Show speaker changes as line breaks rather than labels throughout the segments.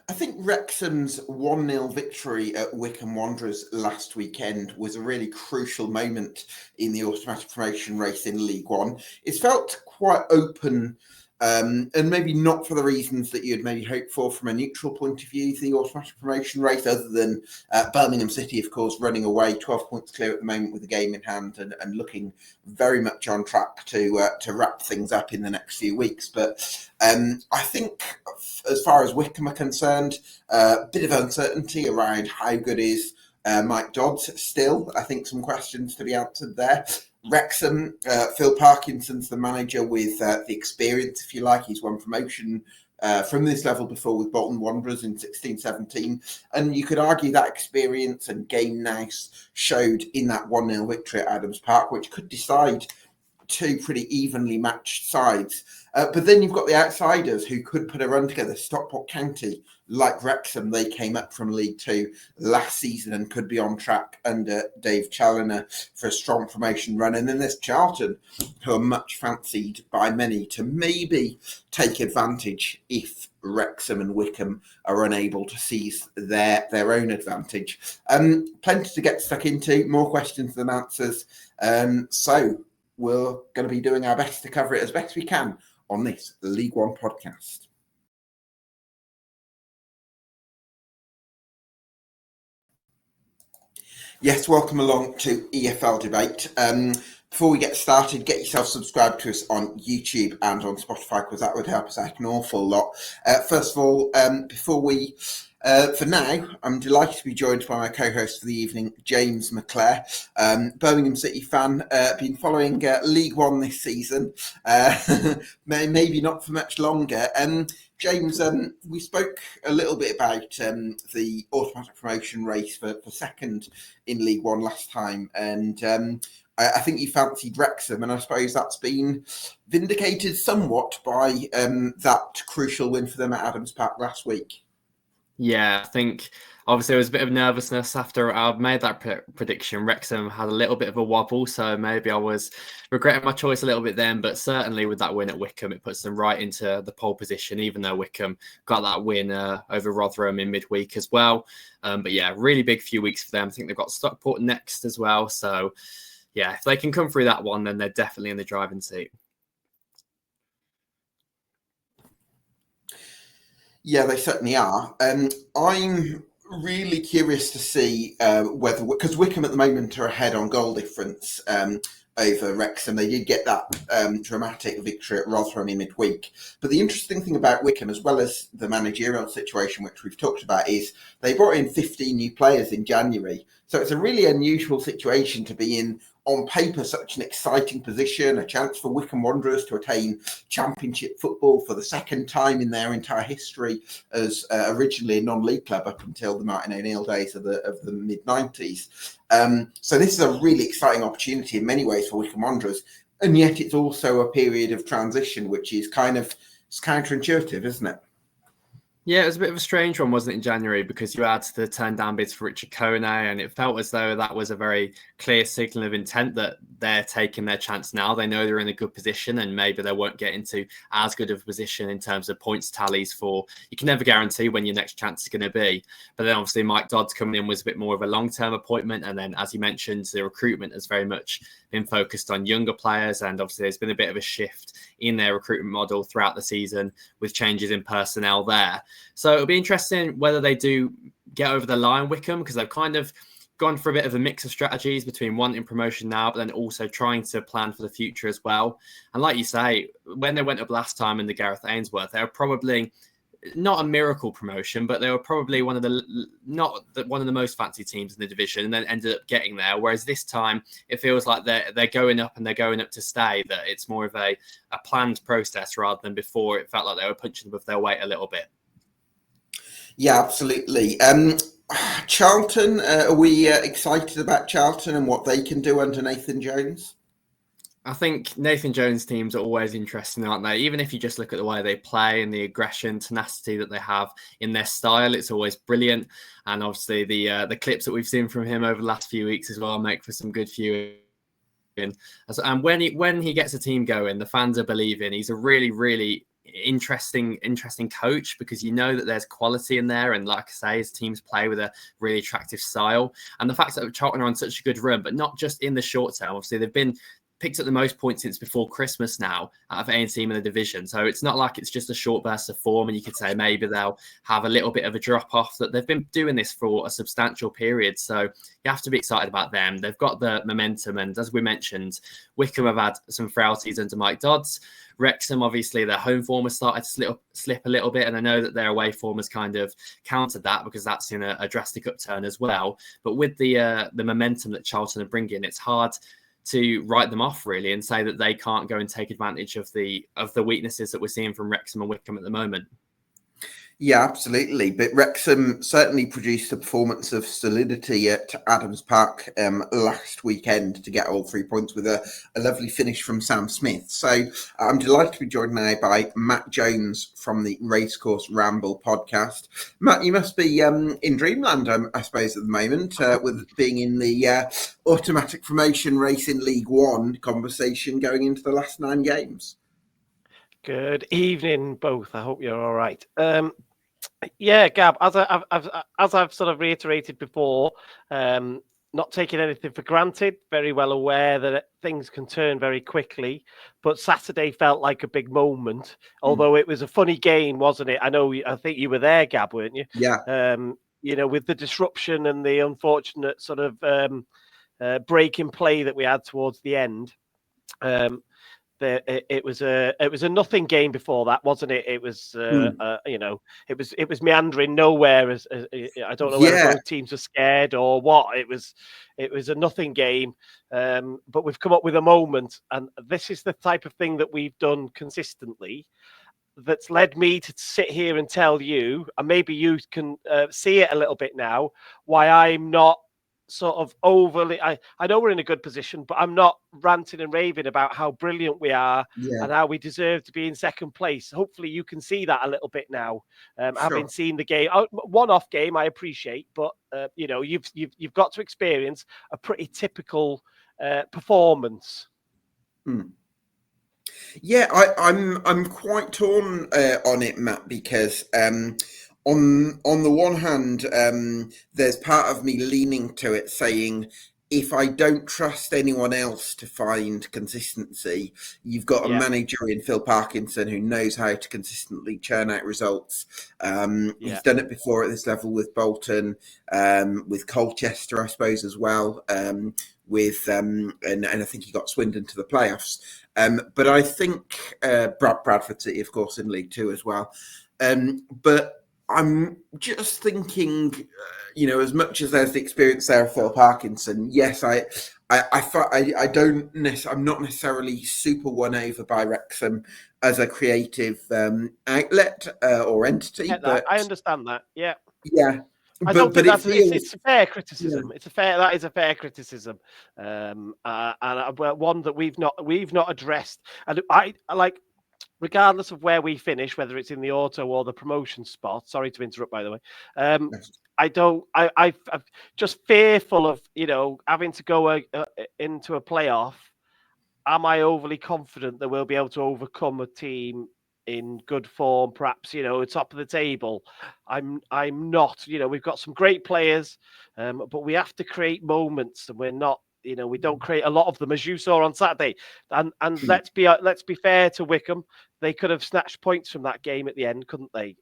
I think Wrexham's 1-0 victory at Wycombe Wanderers last weekend was a really crucial moment in the automatic promotion race in League One. It's felt quite open, and maybe not for the reasons that you'd maybe hope for from a neutral point of view, the automatic promotion race, other than Birmingham City, of course, running away 12 points clear at the moment with the game in hand and looking very much on track to wrap things up in the next few weeks. But I think as far as Wycombe are concerned, a bit of uncertainty around how good is Mike Dodds still. I think some questions to be answered there. Wrexham, Phil Parkinson's the manager with the experience, if you like. He's won promotion from this level before with Bolton Wanderers in 16-17. And you could argue that experience and game nous showed in that 1-0 victory at Adams Park, which could decide two pretty evenly matched sides. But then you've got the outsiders who could put a run together. Stockport County, like Wrexham, they came up from League Two last season and could be on track under Dave Challoner for a strong promotion run. And then there's Charlton, who are much fancied by many to maybe take advantage if Wrexham and Wycombe are unable to seize their own advantage. Plenty to get stuck into, more questions than answers. So we're going to be doing our best to cover it as best we can on this League One podcast. Yes, welcome along to EFL Debate. Before we get started, get yourself subscribed to us on YouTube and on Spotify, because that would help us out an awful lot. First of all, for now, I'm delighted to be joined by my co-host for the evening, James McClair, Birmingham City fan, been following League One this season, maybe not for much longer. James, we spoke a little bit about the automatic promotion race for second in League One last time, and I think you fancied Wrexham, and I suppose that's been vindicated somewhat by that crucial win for them at Adams Park last week.
Yeah, I think obviously there was a bit of nervousness after I've made that prediction. Wrexham had a little bit of a wobble, so maybe I was regretting my choice a little bit then, but certainly with that win at Wycombe, it puts them right into the pole position, even though Wycombe got that win over Rotherham in midweek as well. But yeah, really big few weeks for them. I think they've got Stockport next as well. So yeah, if they can come through that one, then they're definitely in the driving seat.
Yeah, they certainly are. I'm really curious to see whether, because Wycombe at the moment are ahead on goal difference over Wrexham. They did get that dramatic victory at Rotherham in midweek. But the interesting thing about Wycombe, as well as the managerial situation, which we've talked about, is they brought in 15 new players in January. So it's a really unusual situation to be in. On paper, such an exciting position, a chance for Wycombe Wanderers to attain championship football for the second time in their entire history as originally a non-league club up until the Martin O'Neill days of the mid-90s. So this is a really exciting opportunity in many ways for Wycombe Wanderers, and yet it's also a period of transition, which is it's counterintuitive, isn't it?
Yeah, it was a bit of a strange one, wasn't it, in January, because you had the turn down bids for Richard Kone, and it felt as though that was a very clear signal of intent that they're taking their chance now. They know they're in a good position, and maybe they won't get into as good of a position in terms of points tallies for, you can never guarantee when your next chance is going to be. But then obviously Mike Dodds coming in was a bit more of a long-term appointment. And then, as you mentioned, the recruitment has very much been focused on younger players. And obviously there's been a bit of a shift in their recruitment model throughout the season with changes in personnel there. So it'll be interesting whether they do get over the line, Wycombe, because they've kind of gone for a bit of a mix of strategies between wanting promotion now, but then also trying to plan for the future as well. And like you say, when they went up last time in the Gareth Ainsworth, they were probably not a miracle promotion, but they were probably one of the most fancy teams in the division, and then ended up getting there. Whereas this time, it feels like they're going up, and they're going up to stay. That it's more of a planned process rather than before. It felt like they were punching above their weight a little bit.
Yeah, absolutely. Charlton, are we excited about Charlton and what they can do under Nathan Jones?
I think Nathan Jones' teams are always interesting, aren't they? Even if you just look at the way they play and the aggression, tenacity that they have in their style, it's always brilliant. And obviously the clips that we've seen from him over the last few weeks as well make for some good viewing. And when he gets a team going, the fans are believing. He's a really, really interesting coach, because you know that there's quality in there, and like I say, his teams play with a really attractive style. And the fact that Charlton are on such a good run, but not just in the short term. Obviously, they've been picked up the most points since before Christmas now out of any team in the division. So it's not like it's just a short burst of form, and you could say maybe they'll have a little bit of a drop off. That they've been doing this for a substantial period. So you have to be excited about them. They've got the momentum, and as we mentioned, Wycombe have had some frailties under Mike Dodds. Wrexham, obviously, their home form has started to slip a little bit, and I know that their away form has kind of countered that, because that's in a drastic upturn as well. But with the momentum that Charlton are bringing, it's hard to write them off really and say that they can't go and take advantage of the weaknesses that we're seeing from Wrexham and Wycombe at the moment.
Yeah, absolutely. But Wrexham certainly produced a performance of solidity at Adams Park last weekend to get all 3 points with a lovely finish from Sam Smith. So I'm delighted to be joined now by Matt Jones from the Racecourse Ramble podcast. Matt, you must be in dreamland, I suppose, at the moment, with being in the automatic promotion race in League One conversation going into the last 9 games.
Good evening, both. I hope you're all right. Yeah, Gab, as I've sort of reiterated before, not taking anything for granted, very well aware that things can turn very quickly. But Saturday felt like a big moment, although it was a funny game, wasn't it? I think you were there, Gab, weren't you?
Yeah.
With the disruption and the unfortunate sort of break in play that we had towards the end. It was a nothing game before that, wasn't it? It was it was meandering nowhere. As I don't know whether both teams were scared or what. It was a nothing game, but we've come up with a moment, and this is the type of thing that we've done consistently. That's led me to sit here and tell you, and maybe you can see it a little bit now, why I'm not sort of overly, I know we're in a good position, but I'm not ranting and raving about how brilliant we are and how we deserve to be in second place. Hopefully you can see that a little bit now. Having seen the game, one-off game, I appreciate, but you've got to experience a pretty typical performance.
Yeah, I'm quite torn on it, Matt, because on the one hand, there's part of me leaning to it saying, if I don't trust anyone else to find consistency, you've got a manager in Phil Parkinson who knows how to consistently churn out results. He's done it before at this level with Bolton, with Colchester, I suppose, as well. And I think he got Swindon to the playoffs. But I think Bradford City, of course, in League Two as well. But I'm just thinking, as much as there's the experience there of Phil Parkinson, yes, I'm not necessarily super won over by Wrexham as a creative outlet or entity. But
I understand that. Yeah.
I
don't think it's a fair criticism. That is a fair criticism, and one that we've not addressed. And I like, regardless of where we finish, whether it's in the auto or the promotion spot. Sorry to interrupt, by the way. I'm just fearful of having to go into a playoff. Am I overly confident that we'll be able to overcome a team in good form, perhaps, top of the table? I'm not. We've got some great players, but we have to create moments, and we're not. We don't create a lot of them, as you saw on Saturday. And let's be fair to Wycombe. They could have snatched points from that game at the end, couldn't they?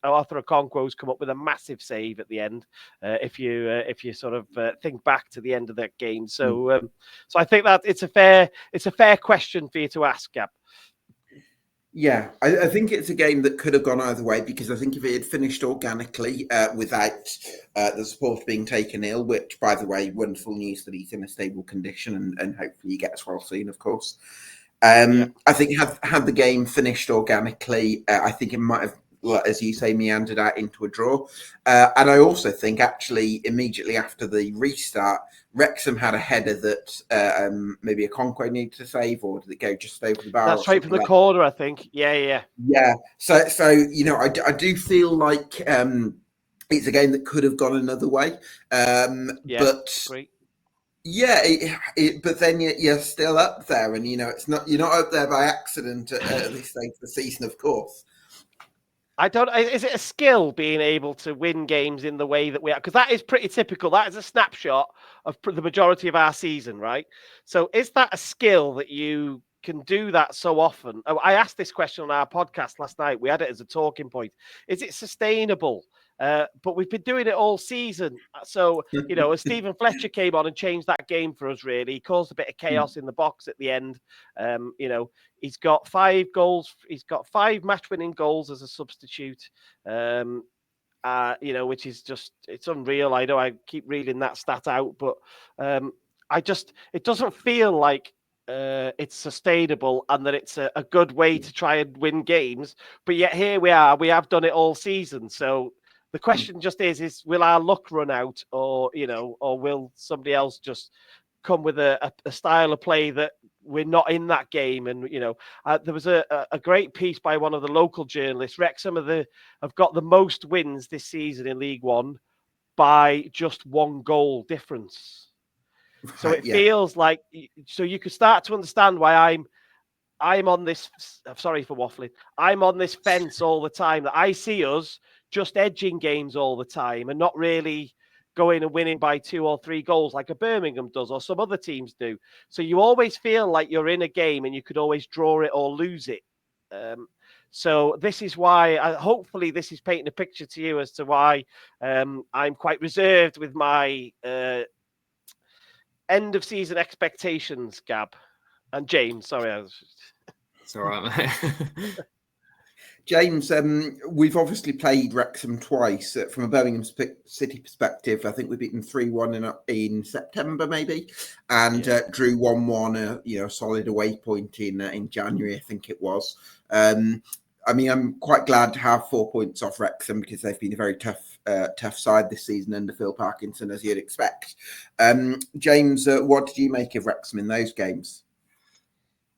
Arthur Okonkwo's come up with a massive save at the end. If you sort of think back to the end of that game, so I think that it's a fair question for you to ask, Gab.
Yeah, I think it's a game that could have gone either way, because I think if it had finished organically without the support being taken ill, which, by the way, wonderful news that he's in a stable condition and hopefully he gets well soon, of course. I think had the game finished organically, I think it might have, as you say, meandered out into a draw. And I also think, actually, immediately after the restart, Wrexham had a header that maybe a Okonkwo needed to save, or did it go just over the bar?
That's straight from the corner, I think. Yeah.
So I do feel like it's a game that could have gone another way. But
great.
Yeah, but then you're still up there, and it's not you're not up there by accident at this stage of the season, of course.
I don't. Is it a skill being able to win games in the way that we are? Because that is pretty typical. That is a snapshot of the majority of our season, right? So, is that a skill that you can do that so often? I asked this question on our podcast last night. We had it as a talking point. Is it sustainable? But we've been doing it all season. So, as Stephen Fletcher came on and changed that game for us, really, he caused a bit of chaos in the box at the end. He's got 5 goals. He's got 5 match-winning goals as a substitute, which is it's unreal. I know I keep reading that stat out, but it doesn't feel like it's sustainable and that it's a good way to try and win games. But yet here we are. We have done it all season. So the question just is will our luck run out, or will somebody else just come with a style of play that we're not in that game? And there was a great piece by one of the local journalists. Wrexham have got the most wins this season in League One by just 1 goal difference. So it feels like, so you could start to understand why I'm on this. Sorry for waffling. I'm on this fence all the time, that I see us just edging games all the time and not really going and winning by 2 or 3 goals like a Birmingham does or some other teams do. So you always feel like you're in a game and you could always draw it or lose it. So this is why, hopefully this is painting a picture to you as to why I'm quite reserved with my end of season expectations, Gab. And James, sorry.
It's all right, mate.
James, we've obviously played Wrexham twice. From a Birmingham City perspective, I think we beat them 3-1 in September, maybe, and drew 1-1, a solid away point in January, I think it was. I'm quite glad to have 4 points off Wrexham because they've been a very tough side this season under Phil Parkinson, as you'd expect. James, what did you make of Wrexham in those games?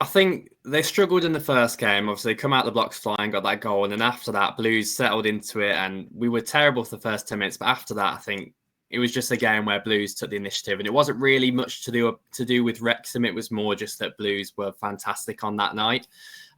I think they struggled in the first game. Obviously, come out the blocks flying, got that goal. And then after that, Blues settled into it. And we were terrible for the first 10 minutes. But after that, I think it was just a game where Blues took the initiative. And it wasn't really much to do with Wrexham. It was more just that Blues were fantastic on that night.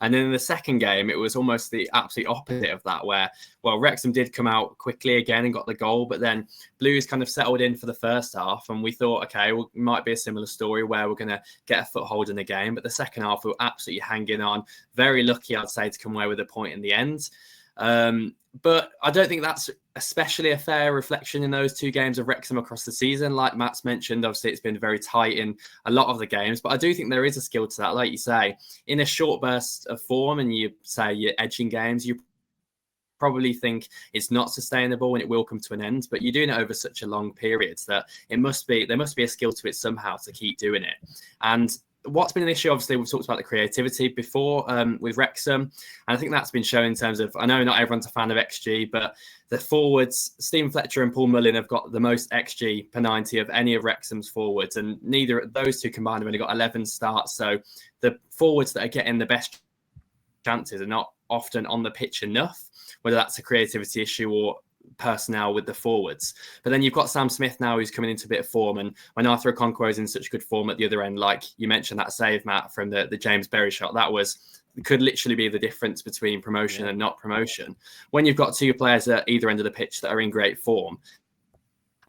And then in the second game, it was almost the absolute opposite of that, where, Wrexham did come out quickly again and got the goal, but then Blues kind of settled in for the first half. And we thought, okay, it might be a similar story where we're going to get a foothold in the game. But the second half, we were absolutely hanging on. Very lucky, I'd say, to come away with a point in the end. But I don't think that's especially a fair reflection in those 2 games of Wrexham across the season. Like Matt's mentioned, obviously it's been very tight in a lot of the games, but I do think there is a skill to that. Like you say, in a short burst of form and you say you're edging games, you probably think it's not sustainable and it will come to an end, but you're doing it over such a long period that there must be a skill to it somehow to keep doing it. And what's been an issue, obviously, we've talked about the creativity before with Wrexham. And I think that's been shown in terms of, I know not everyone's a fan of XG, but the forwards, Stephen Fletcher and Paul Mullin have got the most XG per 90 of any of Wrexham's forwards. And neither of those 2 combined have only got 11 starts. So the forwards that are getting the best chances are not often on the pitch enough, whether that's a creativity issue or personnel with the forwards. But then you've got Sam Smith now who's coming into a bit of form, and when Arthur Okonkwo is in such good form at the other end, like you mentioned that save, Matt, from the James Berry shot, could literally be the difference between promotion and not promotion. When you've got 2 players at either end of the pitch that are in great form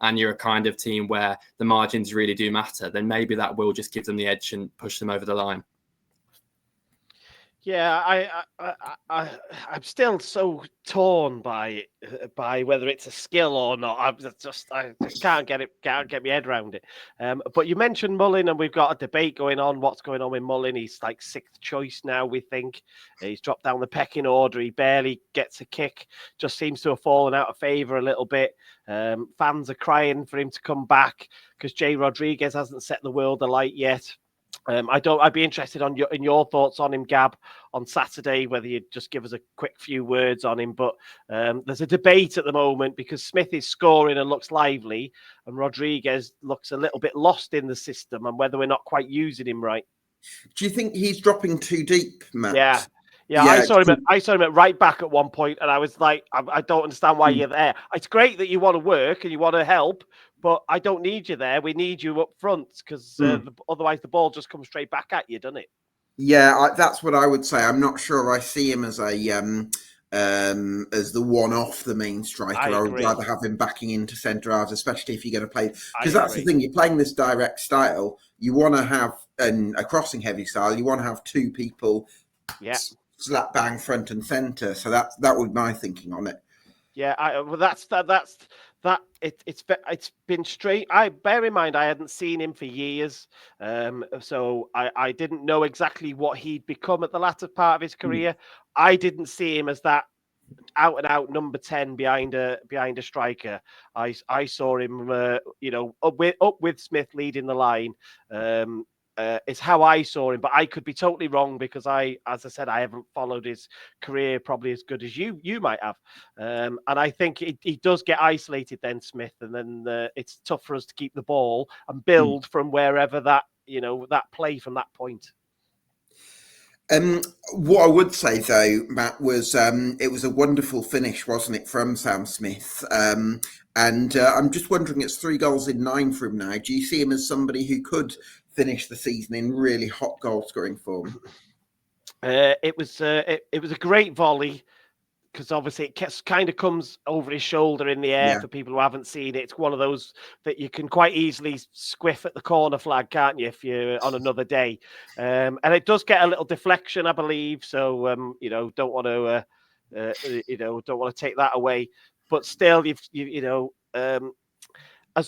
and you're a kind of team where the margins really do matter, then maybe that will just give them the edge and push them over the line.
Yeah, I'm still so torn by whether it's a skill or not. I just can't get my head around it. But you mentioned Mullin, and we've got a debate going on. What's going on with Mullin? He's like 6th choice now, we think. He's dropped down the pecking order. He barely gets a kick. Just seems to have fallen out of favour a little bit. Fans are crying for him to come back because Jay Rodriguez hasn't set the world alight yet. I'd be interested in your thoughts on him, Gab, on Saturday, whether you'd just give us a quick few words on him. But there's a debate at the moment because Smith is scoring and looks lively, and Rodriguez looks a little bit lost in the system, and whether we're not quite using him right.
Do you think he's dropping too deep, Matt?
Yeah. I saw him at right back at one point, and I was like, I don't understand why you're there. It's great that you want to work and you want to help, but I don't need you there. We need you up front because otherwise the ball just comes straight back at you, doesn't it?
Yeah, that's what I would say. I'm not sure I see him as as the one off the main striker. I would rather have him backing into centre halves, especially if you're going to play. Because that's the thing, you're playing this direct style. You want to have a crossing heavy style. You want to have two people slap bang front and centre. So that would be my thinking on it.
Yeah, it's been straight. I bear in mind I hadn't seen him for years, so I didn't know exactly what he'd become at the latter part of his career. I didn't see him as that out and out number 10 behind a striker. I saw him, up with Smith leading the line. Is how I saw him, but I could be totally wrong because as I said, I haven't followed his career probably as good as you might have. And I think he does get isolated then, Smith, and then it's tough for us to keep the ball and build from wherever that play from that point.
What I would say though, Matt, was it was a wonderful finish, wasn't it, from Sam Smith? And I'm just wondering, it's 3 goals in 9 for him now. Do you see him as somebody who could finish the season in really hot goal scoring form?
It was a great volley because obviously it kind of comes over his shoulder in the air for people who haven't seen it. It's one of those that you can quite easily squiff at the corner flag, can't you, if you're on another day? And it does get a little deflection, I believe. So don't want to take that away. But still, as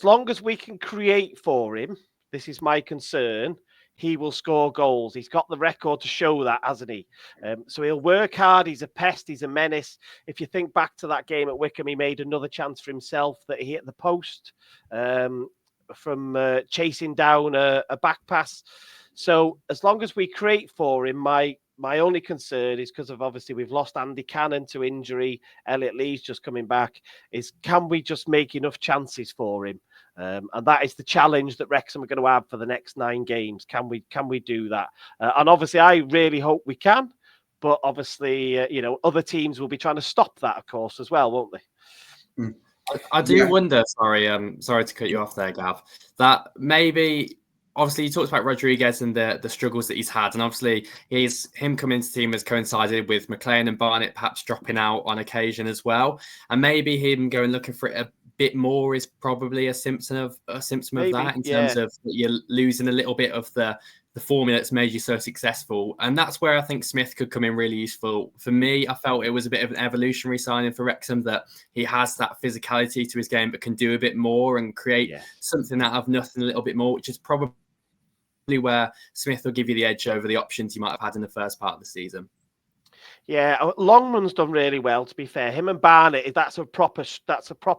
long as we can create for him, this is my concern, he will score goals. He's got the record to show that, hasn't he? So he'll work hard. He's a pest. He's a menace. If you think back to that game at Wycombe, he made another chance for himself that he hit the post from chasing down a back pass. So as long as we create for him, my only concern is because of obviously we've lost Andy Cannon to injury. Elliot Lee's just coming back. Is can we just make enough chances for him? And that is the challenge that Wrexham are going to have for the next 9 games. Can we do that? And obviously, I really hope we can. But obviously, other teams will be trying to stop that, of course, as well, won't they?
I do wonder. Sorry to cut you off there, Gav. That maybe. Obviously, you talked about Rodriguez and the struggles that he's had, and obviously, him coming into the team has coincided with McClair and Barnett perhaps dropping out on occasion as well, and maybe him going looking for it a bit more is probably a symptom of that in terms of you're losing a little bit of the formula that's made you so successful, and that's where I think Smith could come in really useful. For me, I felt it was a bit of an evolutionary signing for Wrexham that he has that physicality to his game, but can do a bit more and create something out of nothing a little bit more, which is probably where Smith will give you the edge over the options you might have had in the first part of the season.
Yeah, Longman's done really well, to be fair. Him and Barnett, that's a proper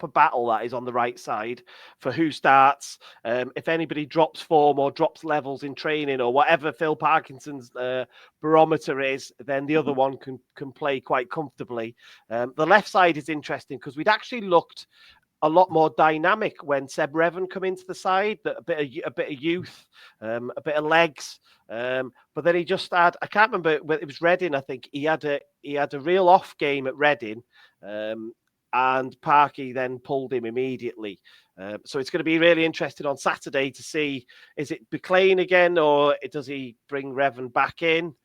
battle that is on the right side for who starts. If anybody drops form or drops levels in training or whatever Phil Parkinson's barometer is, then the other one can play quite comfortably. The left side is interesting because we'd actually looked a lot more dynamic when Seb Revan come into the side, a bit of youth, a bit of legs. But then he just had, I can't remember, it was Reading, I think. He had a real off game at Reading, and Parky then pulled him immediately. So it's going to be really interesting on Saturday to see, is it McClair again, or does he bring Revan back in?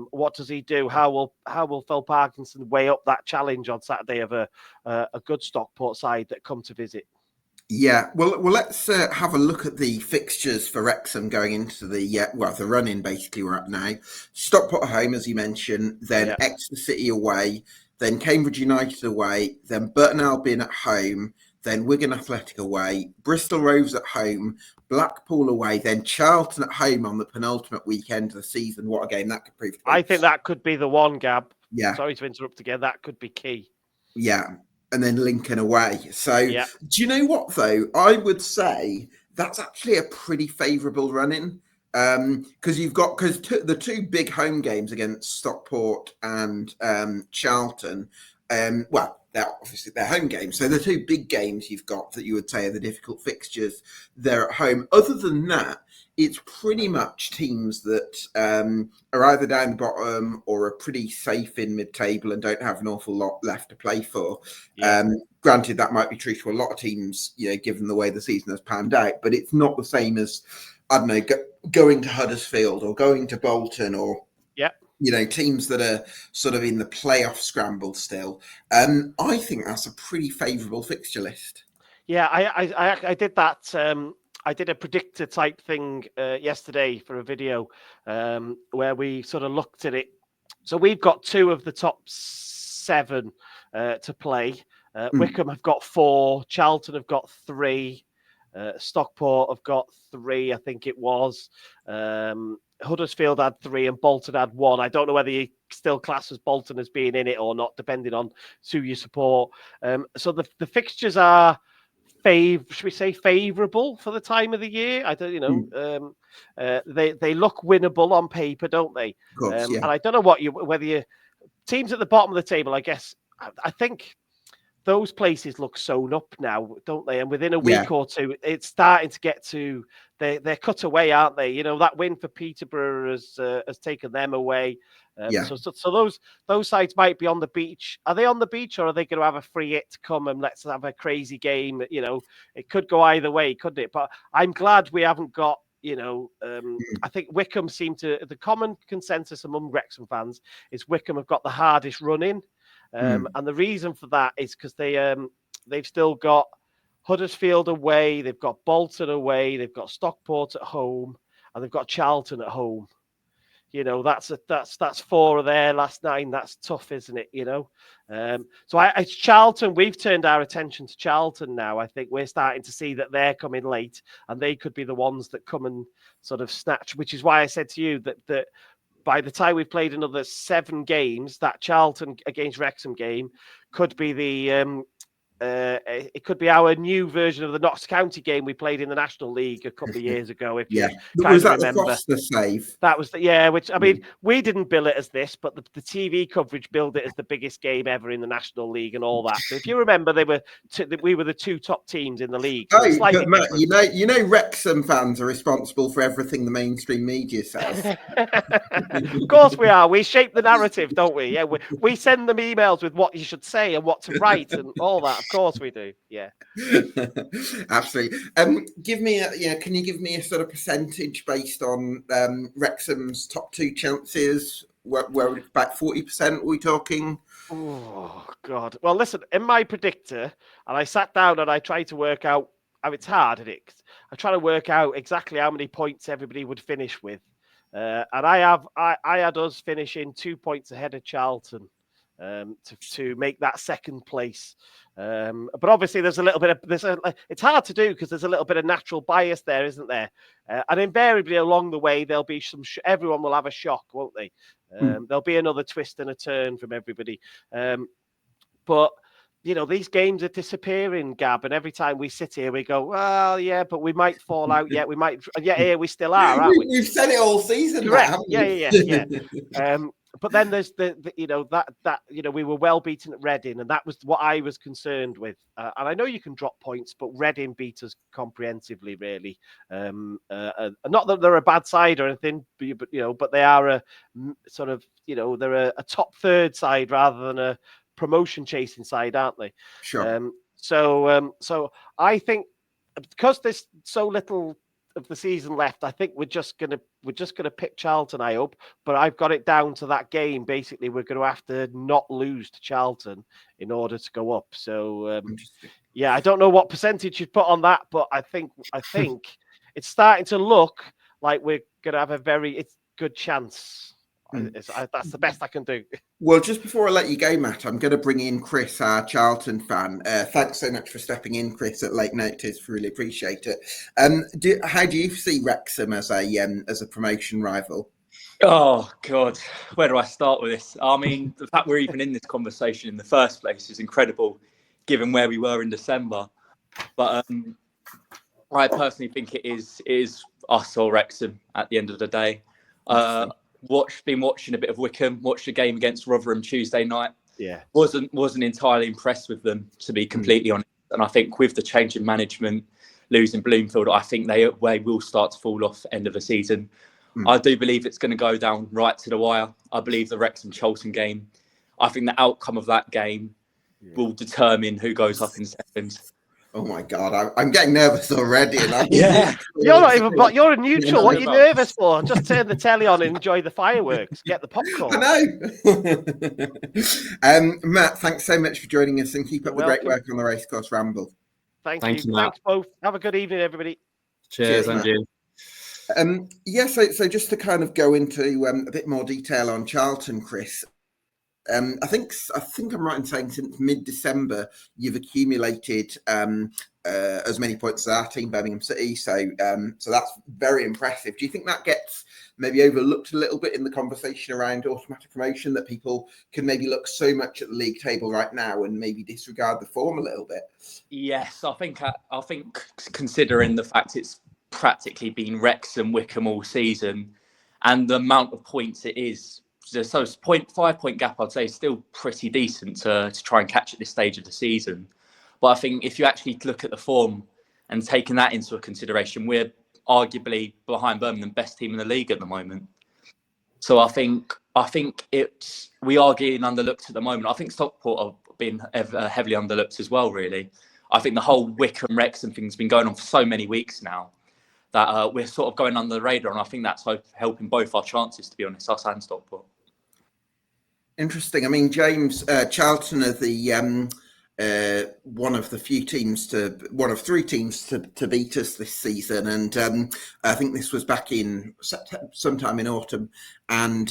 What does he do? How will Phil Parkinson weigh up that challenge on Saturday of a good Stockport side that come to visit?
Yeah, well, let's have a look at the fixtures for Wrexham going into the run-in. Basically, we're at now. Stockport at home, as you mentioned, then Exeter City away, then Cambridge United away, then Burton Albion at home, then Wigan Athletic away, Bristol Rovers at home, Blackpool away, then Charlton at home on the penultimate weekend of the season. What a game that could prove to be.
I think that could be the one, Gab.
Yeah.
Sorry to interrupt again. That could be key.
Yeah. And then Lincoln away. So do you know what, though? I would say that's actually a pretty favourable run-in. Because the 2 big home games against Stockport and Charlton, they're home games. So the two big games you've got that you would say are the difficult fixtures, they're at home. Other than that, it's pretty much teams that are either down the bottom or are pretty safe in mid-table and don't have an awful lot left to play for.
Yeah.
Granted, that might be true to a lot of teams, given the way the season has panned out, but it's not the same as, I don't know, going to Huddersfield or going to Bolton or teams that are sort of in the playoff scramble still. I think that's a pretty favourable fixture list.
Yeah, I did that. I did a predictor type thing yesterday for a video where we sort of looked at it. So we've got 2 of the top 7 to play. Wycombe have got 4. Charlton have got 3. Stockport have got 3, I think it was. Huddersfield had 3 and Bolton had 1. I don't know whether you still class as Bolton as being in it or not, depending on who you support. So the fixtures are should we say favourable for the time of the year? I don't, they look winnable on paper, don't they?
Of course,
And I don't know whether you teams at the bottom of the table. I guess I think those places look sewn up now, don't they? And within a week or two, it's starting to get to they're cut away, aren't they? That win for Peterborough has taken them away. So those sides might be on the beach. Are they on the beach, or are they going to have a free hit to come and let's have a crazy game? It could go either way, couldn't it? But I'm glad we haven't got. I think Wycombe the common consensus among Wrexham fans is Wycombe have got the hardest run in. And the reason for that is because they've still got Huddersfield away, they've got Bolton away, they've got Stockport at home, and they've got Charlton at home. That's 4 of their last 9. That's tough, isn't it? So it's Charlton. We've turned our attention to Charlton now. I think we're starting to see that they're coming late, and they could be the ones that come and sort of snatch. Which is why I said to you that by the time we've played another 7 games, that Charlton against Wrexham game could be it could be our new version of the Notts County game we played in the National League a couple of years ago. If you
was that
remember.
The Foster save?
That was which I mean, we didn't bill it as this, but the TV coverage billed it as the biggest game ever in the National League and all that. So if you remember, we were the 2 top teams in the league. So
but Matt, Wrexham fans are responsible for everything the mainstream media says.
Of course we are. We shape the narrative, don't we? Yeah, we send them emails with what you should say and what to write and all that. Of course we do. Yeah.
Absolutely. Can you give me a sort of percentage based on Wrexham's top 2 chances? Where about 40%? Are we talking?
Oh God. Well, listen. In my predictor, and I sat down and I tried to work out. It's hard, isn't it? I try to work out exactly how many points everybody would finish with, and I had us finishing 2 points ahead of Charlton. To make that second place. But obviously there's a little bit of, it's hard to do because there's a little bit of natural bias there, isn't there? And invariably along the way, there'll be everyone will have a shock, won't they? There'll be another twist and a turn from everybody. But, these games are disappearing, Gab. And every time we sit here, we go, well, yeah, but we might fall out yet. We might, here we still are, aren't we?
We've said it all season.
Correct. Yeah. But then there's we were well beaten at Reading, and that was what I was concerned with. And I know you can drop points, but Reading beat us comprehensively, really. Not that they're a bad side or anything, but they are a sort of, they're a top 3rd side rather than a promotion chasing side, aren't they?
Sure.
So I think because there's so little of the season left, I think we're just gonna pick Charlton, I hope. But I've got it down to that game. Basically, we're going to have to not lose to Charlton in order to go up. So I don't know what percentage you'd put on that, but I think it's starting to look like we're going to have a very good chance. That's the best I can do.
Well, just before I let you go, Matt, I'm going to bring in Chris, our Charlton fan. Thanks so much for stepping in, Chris, at late notice. Really appreciate it. How do you see Wrexham as a promotion rival?
Oh, God. Where do I start with this? I mean, the fact we're even in this conversation in the first place is incredible, given where we were in December. But I personally think it is us or Wrexham at the end of the day. Been watching a bit of Wycombe, watched a game against Rotherham Tuesday night. wasn't entirely impressed with them, to be completely honest. And I think with the change in management, losing Bloomfield, I think they will start to fall off end of the season. I do believe it's going to go down right to the wire. I believe the Wrexham Charlton game, I think the outcome of that game will determine who goes up in second.
Oh my God, I'm getting nervous already. And
You're not even, but you're a neutral. What are you nervous for? Just turn the telly on and enjoy the fireworks. Get the popcorn.
I know. Matt, thanks so much for joining us, and keep up the great work on the Racecourse Ramble.
Thank you. Thanks both. Have a good evening, everybody.
Cheers, Andrew.
So just to kind of go into a bit more detail on Charlton, Chris. I think I'm right in saying since mid-December you've accumulated as many points as our team, Birmingham City. So that's very impressive. Do you think that gets maybe overlooked a little bit in the conversation around automatic promotion, that people can maybe look so much at the league table right now and maybe disregard the form a little bit?
Yes, I think considering the fact it's practically been Wrexham, Wycombe all season, and the amount of points it is. So 5-point gap, I'd say, is still pretty decent to try and catch at this stage of the season. But I think if you actually look at the form and taking that into consideration, we're arguably behind Birmingham, the best team in the league at the moment. So I think we are getting underlooked at the moment. I think Stockport have been heavily underlooked as well, really. I think the whole Wycombe Wrexham thing's been going on for so many weeks now that we're sort of going under the radar, and I think that's helping both our chances, to be honest, us and Stockport.
Interesting. I mean, James, Charlton are the one of three teams to beat us this season, and I think this was back in sometime in autumn, and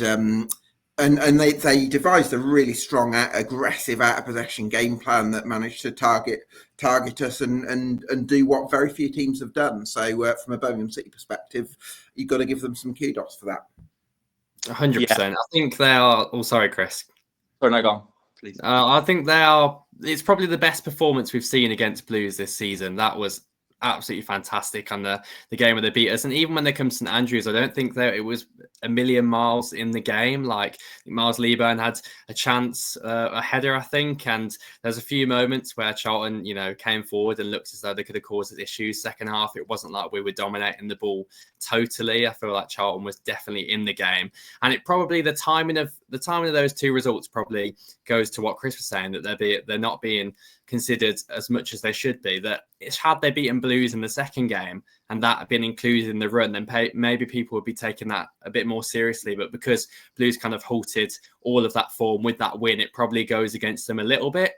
they devised a really strong, aggressive out of possession game plan that managed to target us and do what very few teams have done. So from a Birmingham City perspective, you've got to give them some kudos for that.
100%. I think they are. Oh, sorry, Chris.
Sorry, no, go on, please.
I think they are. It's probably the best performance we've seen against Blues this season. That was absolutely fantastic on the game where they beat us. And even when they come to St Andrews, I don't think that it was a million miles in the game. Like Miles Leaburn had a chance, a header, I think, and there's a few moments where Charlton, came forward and looked as though they could have caused us issues. Second half, it wasn't like we were dominating the ball totally. I feel like Charlton was definitely in the game, and it probably the timing of those two results probably goes to what Chris was saying, that they're not being considered as much as they should be. That it's had they beaten Blues in the second game and that had been included in the run, then maybe people would be taking that a bit more seriously. But because Blues kind of halted all of that form with that win, it probably goes against them a little bit.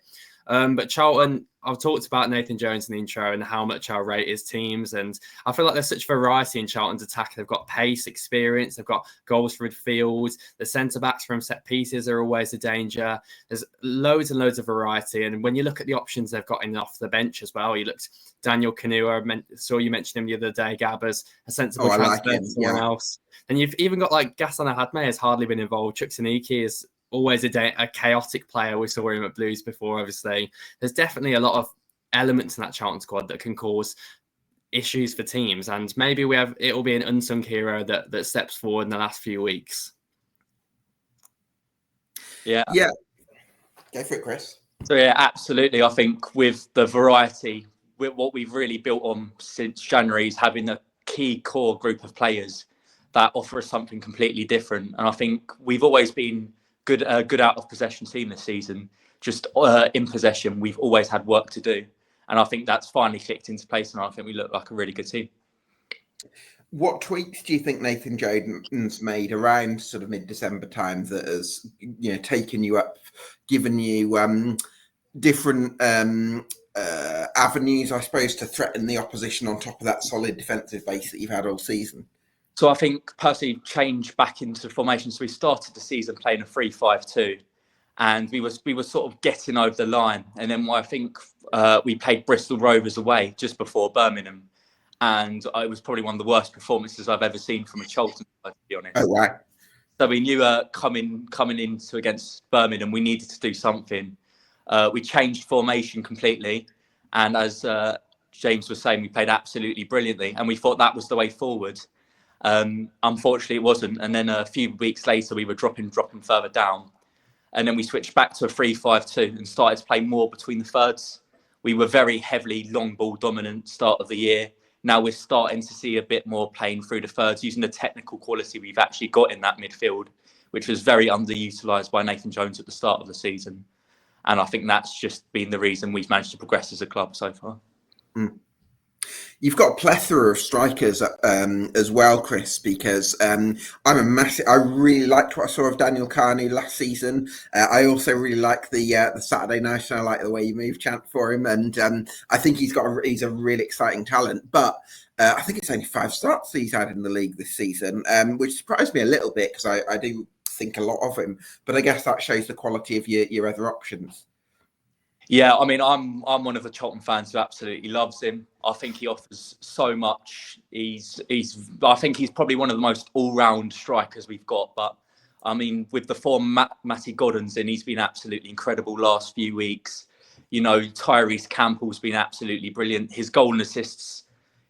But Charlton, I've talked about Nathan Jones in the intro and how much I rate his teams. And I feel like there's such variety in Charlton's attack. They've got pace, experience. They've got goals for midfield. The centre-backs from set pieces are always a danger. There's loads and loads of variety. And when you look at the options they've got in off the bench as well, you looked Daniel Kone, I saw you mention him the other day, Gab, as a sensible transfer to someone else. And you've even got like Ghassan Ahadme has hardly been involved. Chuksaniki is always a chaotic player. We saw him at Blues before, obviously. There's definitely a lot of elements in that Charlton squad that can cause issues for teams. And maybe it'll be an unsung hero that steps forward in the last few weeks.
Yeah. Go for it, Chris.
So, yeah, absolutely. I think with the variety, with what we've really built on since January is having a key core group of players that offer us something completely different. And I think we've always been good out of possession team this season. Just in possession, we've always had work to do, and I think that's finally clicked into place. And I think we look like a really good team.
What tweaks do you think Nathan Jones made around sort of mid-December time that has taken you up, given you different avenues, I suppose, to threaten the opposition on top of that solid defensive base that you've had all season?
So I think personally change back into formation. So we started the season playing a 3-5-2, and we were sort of getting over the line. And then I think we played Bristol Rovers away just before Birmingham, and it was probably one of the worst performances I've ever seen from a Charlton side, to be honest.
Oh wow!
So we knew coming into against Birmingham, we needed to do something. We changed formation completely, and as James was saying, we played absolutely brilliantly, and we thought that was the way forward. Unfortunately, it wasn't. And then a few weeks later, we were dropping further down. And then we switched back to a 3-5-2 and started to play more between the thirds. We were very heavily long ball dominant start of the year. Now we're starting to see a bit more playing through the thirds, using the technical quality we've actually got in that midfield, which was very underutilised by Nathan Jones at the start of the season. And I think that's just been the reason we've managed to progress as a club so far.
You've got a plethora of strikers as well, Chris, because I really liked what I saw of Daniel Kane last season. I also really like the Saturday Night, and I like the way you move chant for him. And I think he's a really exciting talent. But I think it's only 5 starts he's had in the league this season, which surprised me a little bit because I do think a lot of him. But I guess that shows the quality of your other options.
Yeah, I mean, I'm one of the Charlton fans who absolutely loves him. I think he offers so much. I think he's probably one of the most all-round strikers we've got. But I mean, with the form Matty Godden's in, he's been absolutely incredible last few weeks. You know, Tyrese Campbell's been absolutely brilliant. His goal and assists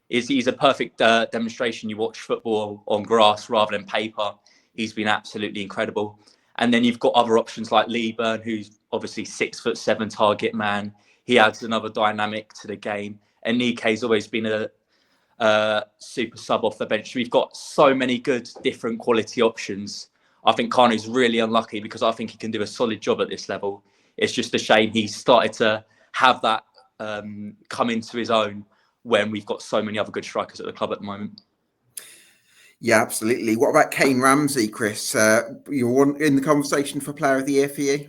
he's a perfect demonstration. You watch football on grass rather than paper. He's been absolutely incredible. And then you've got other options like Lee Byrne, who's obviously 6'7" target man. He adds another dynamic to the game. And Nike's always been a super sub off the bench. We've got so many good, different quality options. I think Kane's really unlucky because I think he can do a solid job at this level. It's just a shame he's started to have that come into his own when we've got so many other good strikers at the club at the moment.
Yeah, absolutely. What about Kane Ramsey, Chris? You're in the conversation for Player of the Year for you?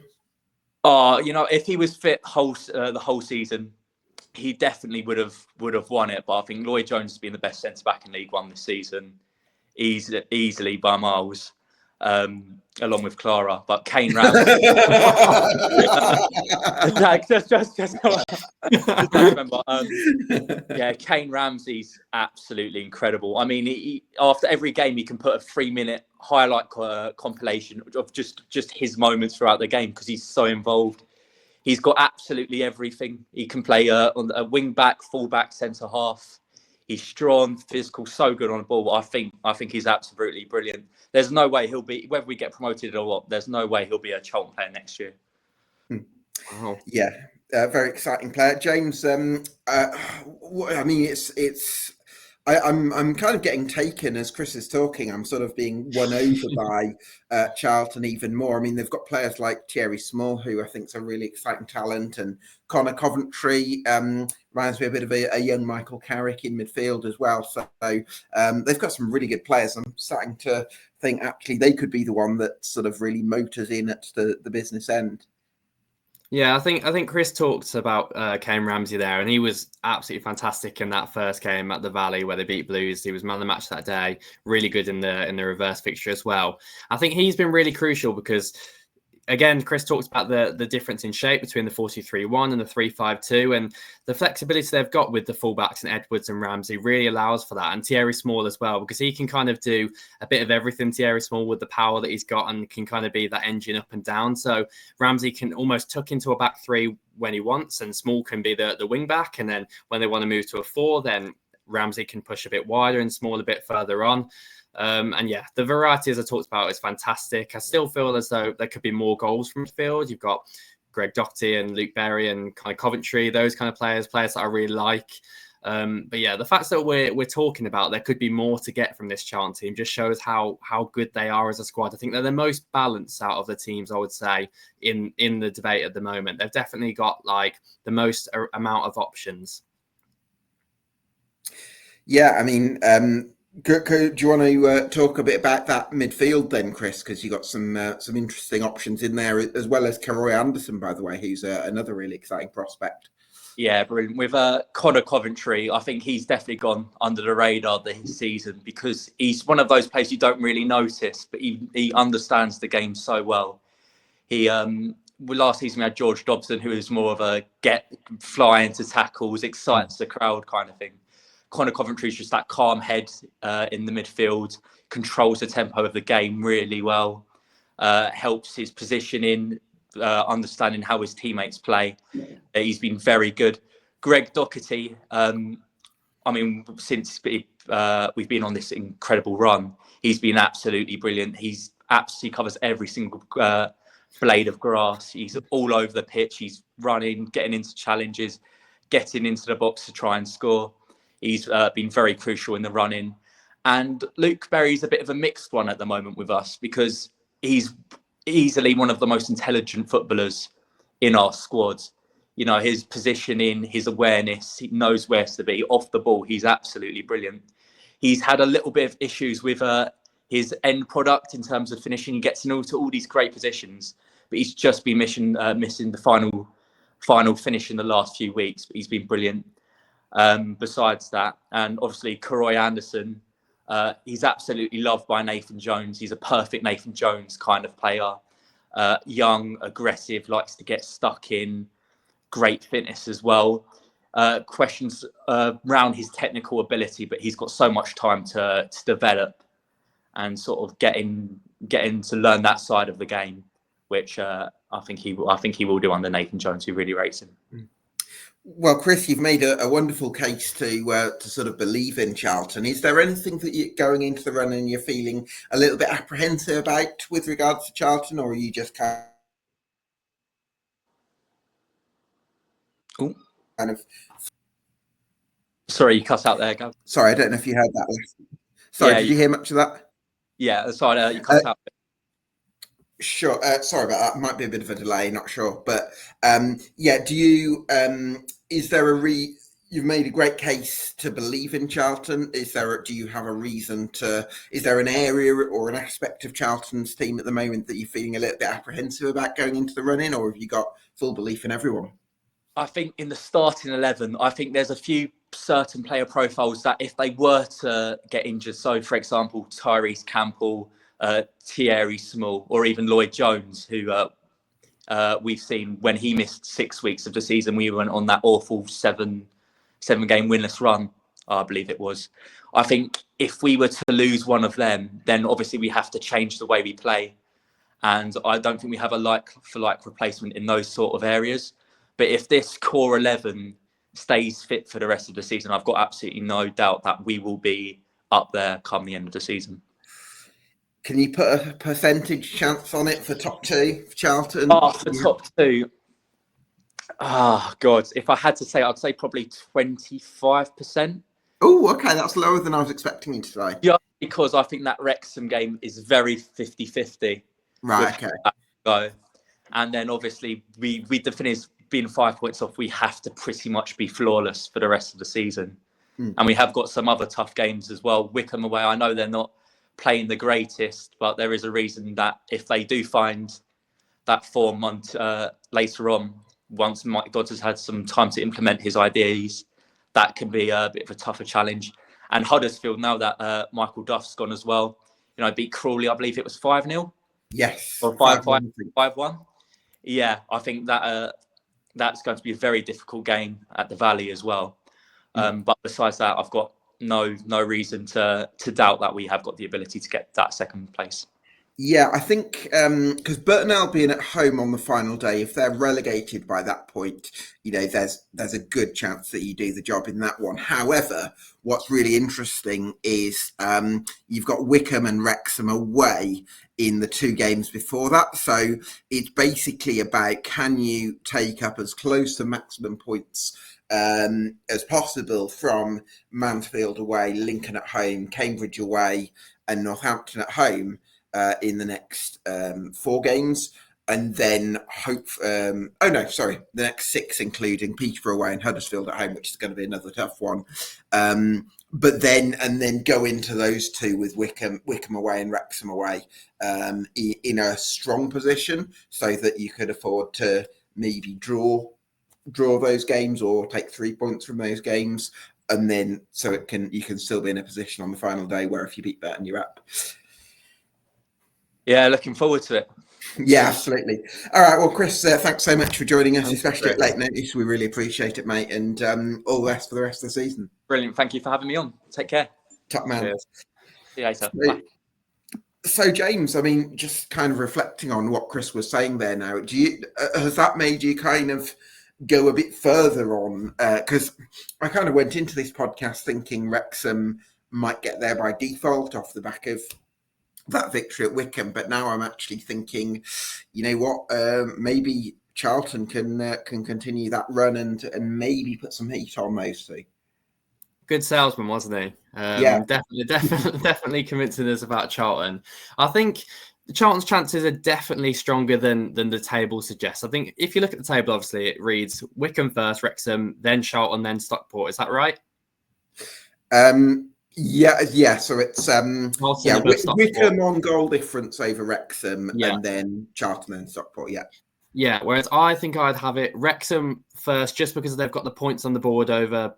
You know, if he was fit the whole season, he definitely would have won it. But I think Lloyd Jones has been the best centre back in League One this season, easily by miles, along with Clara. But Kane Ramsey, just remember, yeah, Kane Ramsey's absolutely incredible. I mean, after every game, he can put a 3-minute highlight compilation of just his moments throughout the game because he's so involved. He's got absolutely everything. He can play on a wing back, full back, centre half. He's strong, physical, so good on the ball. I think he's absolutely brilliant. There's no way he'll be, whether we get promoted or what, there's no way he'll be a Charlton player next year.
Wow. Yeah, very exciting player. James, I mean, I'm kind of getting taken as Chris is talking. I'm sort of being won over by Charlton even more. I mean, they've got players like Thierry Small, who I think is a really exciting talent, and Connor Coventry reminds me a bit of a young Michael Carrick in midfield as well. So they've got some really good players. I'm starting to think actually they could be the one that sort of really motors in at the business end.
Yeah, I think Chris talked about Kane Ramsey there, and he was absolutely fantastic in that first game at the Valley where they beat Blues. He was man of the match that day. Really good in the reverse fixture as well. I think he's been really crucial because, again, Chris talked about the difference in shape between the 4-2-3-1 and the 3-5-2, and the flexibility they've got with the fullbacks and Edwards and Ramsey really allows for that. And Thierry Small as well, because he can kind of do a bit of everything, Thierry Small, with the power that he's got, and can kind of be that engine up and down. So Ramsey can almost tuck into a back three when he wants, and Small can be the wing back. And then when they want to move to a 4, then Ramsey can push a bit wider and Small a bit further on. And yeah, the variety, as I talked about, is fantastic. I still feel as though there could be more goals from midfield. You've got Greg Doherty and Luke Berry and kind of Coventry, those kind of players that I really like. But yeah, the fact that we're talking about there could be more to get from this Charlton team just shows how good they are as a squad. I think they're the most balanced out of the teams, I would say, in the debate at the moment. They've definitely got like the most amount of options.
Yeah, I mean, do you want to talk a bit about that midfield then, Chris? Because you got some interesting options in there, as well as Karoy Anderson, by the way, who's another really exciting prospect.
Yeah, brilliant. With Connor Coventry, I think he's definitely gone under the radar this season because he's one of those players you don't really notice, but he understands the game so well. Last season we had George Dobson, who is more of a fly into tackles, excites the crowd kind of thing. Connor Coventry's just that calm head in the midfield, controls the tempo of the game really well, helps his positioning, understanding how his teammates play. He's been very good. Greg Doherty, I mean, since we've been on this incredible run, he's been absolutely brilliant. He covers every single blade of grass. He's all over the pitch. He's running, getting into challenges, getting into the box to try and score. He's been very crucial in the running. And Luke Berry's a bit of a mixed one at the moment with us, because he's easily one of the most intelligent footballers in our squad. You know, his positioning, his awareness, he knows where to be. Off the ball, he's absolutely brilliant. He's had a little bit of issues with his end product in terms of finishing. He gets into all these great positions, but he's just been missing the final finish in the last few weeks. But he's been brilliant. Besides that, and obviously Karoy Anderson, he's absolutely loved by Nathan Jones. He's a perfect Nathan Jones kind of player. Young, aggressive, likes to get stuck in, great fitness as well. Questions around his technical ability, but he's got so much time to develop and sort of getting to learn that side of the game, which I think he will do under Nathan Jones, who really rates him.
Well, Chris, you've made a wonderful case to sort of believe in Charlton. Is there anything that you're going into the run and you're feeling a little bit apprehensive about with regards to Charlton, or are you just kind of...
Sorry, you cut out there, Gav.
Sorry, I don't know if you heard that last. Sorry,
Yeah,
did you hear much of that?
Yeah, sorry, you cut out.
Sure. Sorry about that. Might be a bit of a delay. Not sure, but do you? Is there you've made a great case to believe in Charlton. Do you have a reason to? Is there an area or an aspect of Charlton's team at the moment that you're feeling a little bit apprehensive about going into the run-in, or have you got full belief in everyone?
I think in the starting 11, I think there's a few certain player profiles that if they were to get injured, so for example, Tyrese Campbell, Thierry Small, or even Lloyd Jones, who we've seen when he missed 6 weeks of the season, we went on that awful seven game winless run, I believe it was. I think if we were to lose one of them, then obviously we have to change the way we play. And I don't think we have a like-for-like replacement in those sort of areas. But if this core 11 stays fit for the rest of the season, I've got absolutely no doubt that we will be up there come the end of the season.
Can you put a percentage chance on it for top two for Charlton?
For top two? Oh, God. If I had to say, I'd say probably 25%.
Oh, okay. That's lower than I was expecting you to say.
Yeah, because I think that Wrexham game is very 50-50.
Right, okay.
And then obviously, the thing is, being 5 points off, we have to pretty much be flawless for the rest of the season. And we have got some other tough games as well. Wycombe away, I know they're not playing the greatest, but there is a reason that if they do find that form later on, once Mike Dodds has had some time to implement his ideas, that can be a bit of a tougher challenge. And Huddersfield, now that Michael Duff's gone as well, beat Crawley, I believe it was 5-0.
Yes.
Or 5-1. Yeah, I think that that's going to be a very difficult game at the Valley as well. But besides that, I've got no reason to doubt that we have got the ability to get that second place.
Yeah, I think because Burton Albion at home on the final day, if they're relegated by that point, there's a good chance that you do the job in that one. However, what's really interesting is you've got Wycombe and Wrexham away in the 2 games before that. So it's basically about, can you take up as close to maximum points as possible from Mansfield away, Lincoln at home, Cambridge away, and Northampton at home in the next 4 games, and then the next 6, including Peterborough away and Huddersfield at home, which is going to be another tough one. But then go into those 2 with Wycombe away and Wrexham away in a strong position, so that you could afford to maybe draw those games or take 3 points from those games, and then you can still be in a position on the final day where if you beat Burton, you're up.
Yeah, looking forward to it.
Yeah, absolutely. All right. Well, Chris, thanks so much for joining us, especially at late notice. We really appreciate it, mate. And all the best for the rest of the season.
Brilliant. Thank you for having me on. Take care.
Top man.
Cheers. See you later.
Bye. So, James, I mean, just kind of reflecting on what Chris was saying there now, has that made you kind of go a bit further on? Because I kind of went into this podcast thinking Wrexham might get there by default off the back of victory at Wycombe. But now I'm actually thinking, you know what, maybe Charlton can continue that run and maybe put some heat on those two.
Good salesman, wasn't he?
Yeah,
definitely convincing us about Charlton. I think Charlton's chances are definitely stronger than the table suggests. I think if you look at the table, obviously it reads Wycombe first, Wrexham, then Charlton, then Stockport. Is that right?
Yeah. So it's Wycombe on goal difference over Wrexham, and then Charlton and Stockport.
Yeah. Whereas I think I'd have it Wrexham first, just because they've got the points on the board over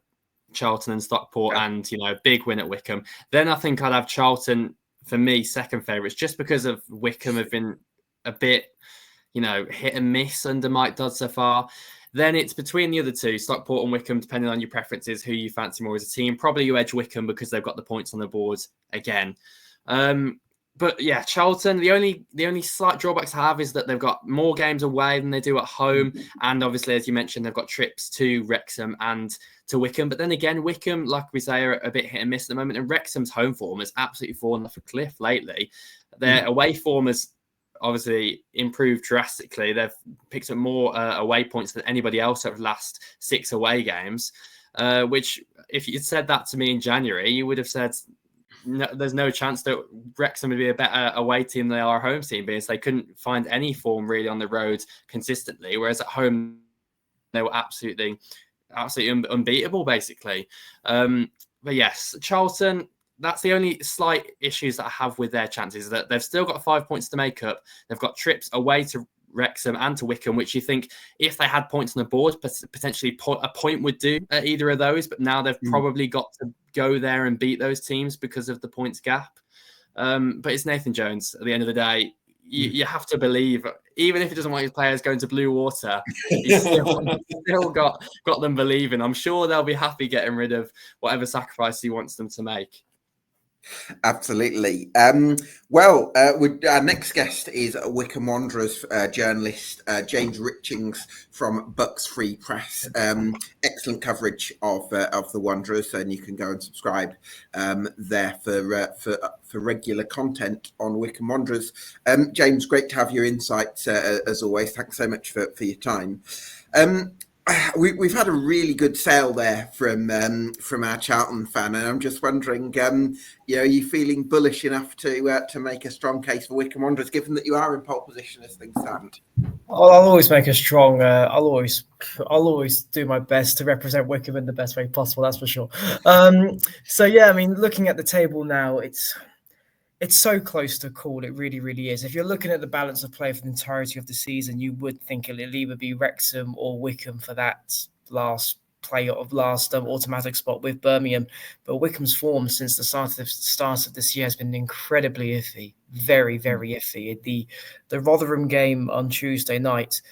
Charlton and Stockport, and big win at Wycombe. Then I think I'd have Charlton for me second favourites, just because of Wycombe have been a bit, hit and miss under Mike Dodd so far. Then it's between the other two, Stockport and Wycombe, depending on your preferences, who you fancy more as a team. Probably you edge Wycombe because they've got the points on the board again. But yeah, Charlton, the only slight drawbacks I have is that they've got more games away than they do at home. And obviously, as you mentioned, they've got trips to Wrexham and to Wycombe. But then again, Wycombe, like we say, are a bit hit and miss at the moment. And Wrexham's home form has absolutely fallen off a cliff lately. Their away form has obviously improved drastically. They've picked up more away points than anybody else over the last 6 away games, which if you'd said that to me in January, you would have said, no, there's no chance that Wrexham would be a better away team than they are a home team, because they couldn't find any form really on the road consistently, whereas at home they were absolutely unbeatable, basically. But yes, Charlton, that's the only slight issues that I have with their chances, that they've still got 5 points to make up. They've got trips away to Wrexham and to Wycombe, which you think if they had points on the board, potentially a point would do at either of those. But now they've probably got to go there and beat those teams because of the points gap. But it's Nathan Jones at the end of the day. You have to believe, even if he doesn't want his players going to blue water, he's still got them believing. I'm sure they'll be happy getting rid of whatever sacrifice he wants them to make.
Absolutely. Our next guest is Wycombe Wanderers journalist James Richings from Bucks Free Press. Excellent coverage of the Wanderers, and you can go and subscribe there for regular content on Wycombe Wanderers. James, great to have your insights as always. Thanks so much for your time. We've had a really good sale there from our Charlton fan, and I'm just wondering, are you feeling bullish enough to make a strong case for Wycombe Wanderers, given that you are in pole position as things stand?
I'll always make a strong. I'll always do my best to represent Wycombe in the best way possible. That's for sure. So yeah, I mean, looking at the table now, it's so close to call. It really, really is. If you're looking at the balance of play for the entirety of the season, you would think it'll either be Wrexham or Wycombe for that last automatic spot with Birmingham. But Wycombe's form since the start of this year has been incredibly iffy, very, very iffy. The Rotherham game on Tuesday night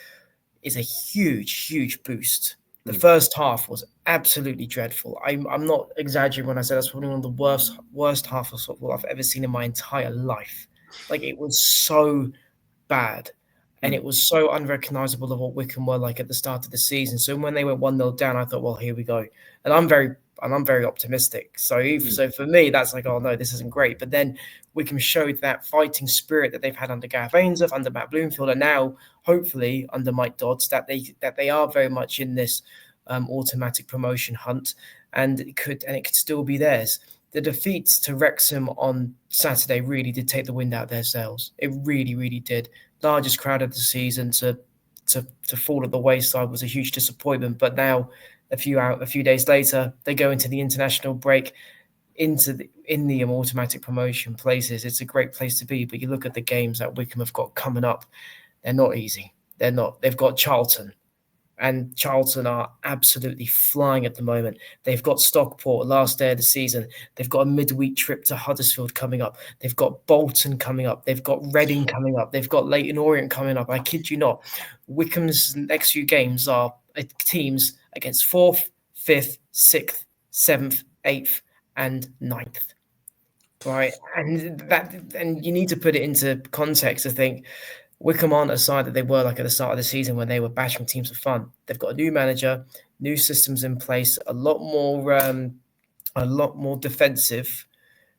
is a huge, huge boost. The first half was absolutely dreadful. I'm not exaggerating when I say that's probably one of the worst half of football I've ever seen in my entire life. Like, it was so bad, and it was so unrecognizable of what Wycombe were like at the start of the season. So when they went 1-0 down, I thought, well, here we go. And I'm very optimistic. So for me, that's like, oh no, this isn't great. But then Wycombe showed that fighting spirit that they've had under Gareth Ainsworth, under Matt Bloomfield, and now hopefully under Mike Dodds, that they are very much in this automatic promotion hunt, and it could still be theirs. The defeats to Wrexham on Saturday really did take the wind out of their sails. It really, really did. Largest crowd of the season to fall at the wayside was a huge disappointment. But now, a few days later, they go into the international break, in the automatic promotion places. It's a great place to be. But you look at the games that Wycombe have got coming up; they're not easy. They're not. They've got Charlton. And Charlton are absolutely flying at the moment. They've got Stockport last day of the season. They've got a midweek trip to Huddersfield coming up. They've got Bolton coming up. They've got Reading coming up. They've got Leyton Orient coming up. I kid you not. Wycombe's next few games are teams against 4th, 5th, 6th, 7th, 8th, and 9th. Right? And you need to put it into context to think Wycombe aren't a side that they were like at the start of the season when they were bashing teams for fun. They've got a new manager, new systems in place, a lot more defensive.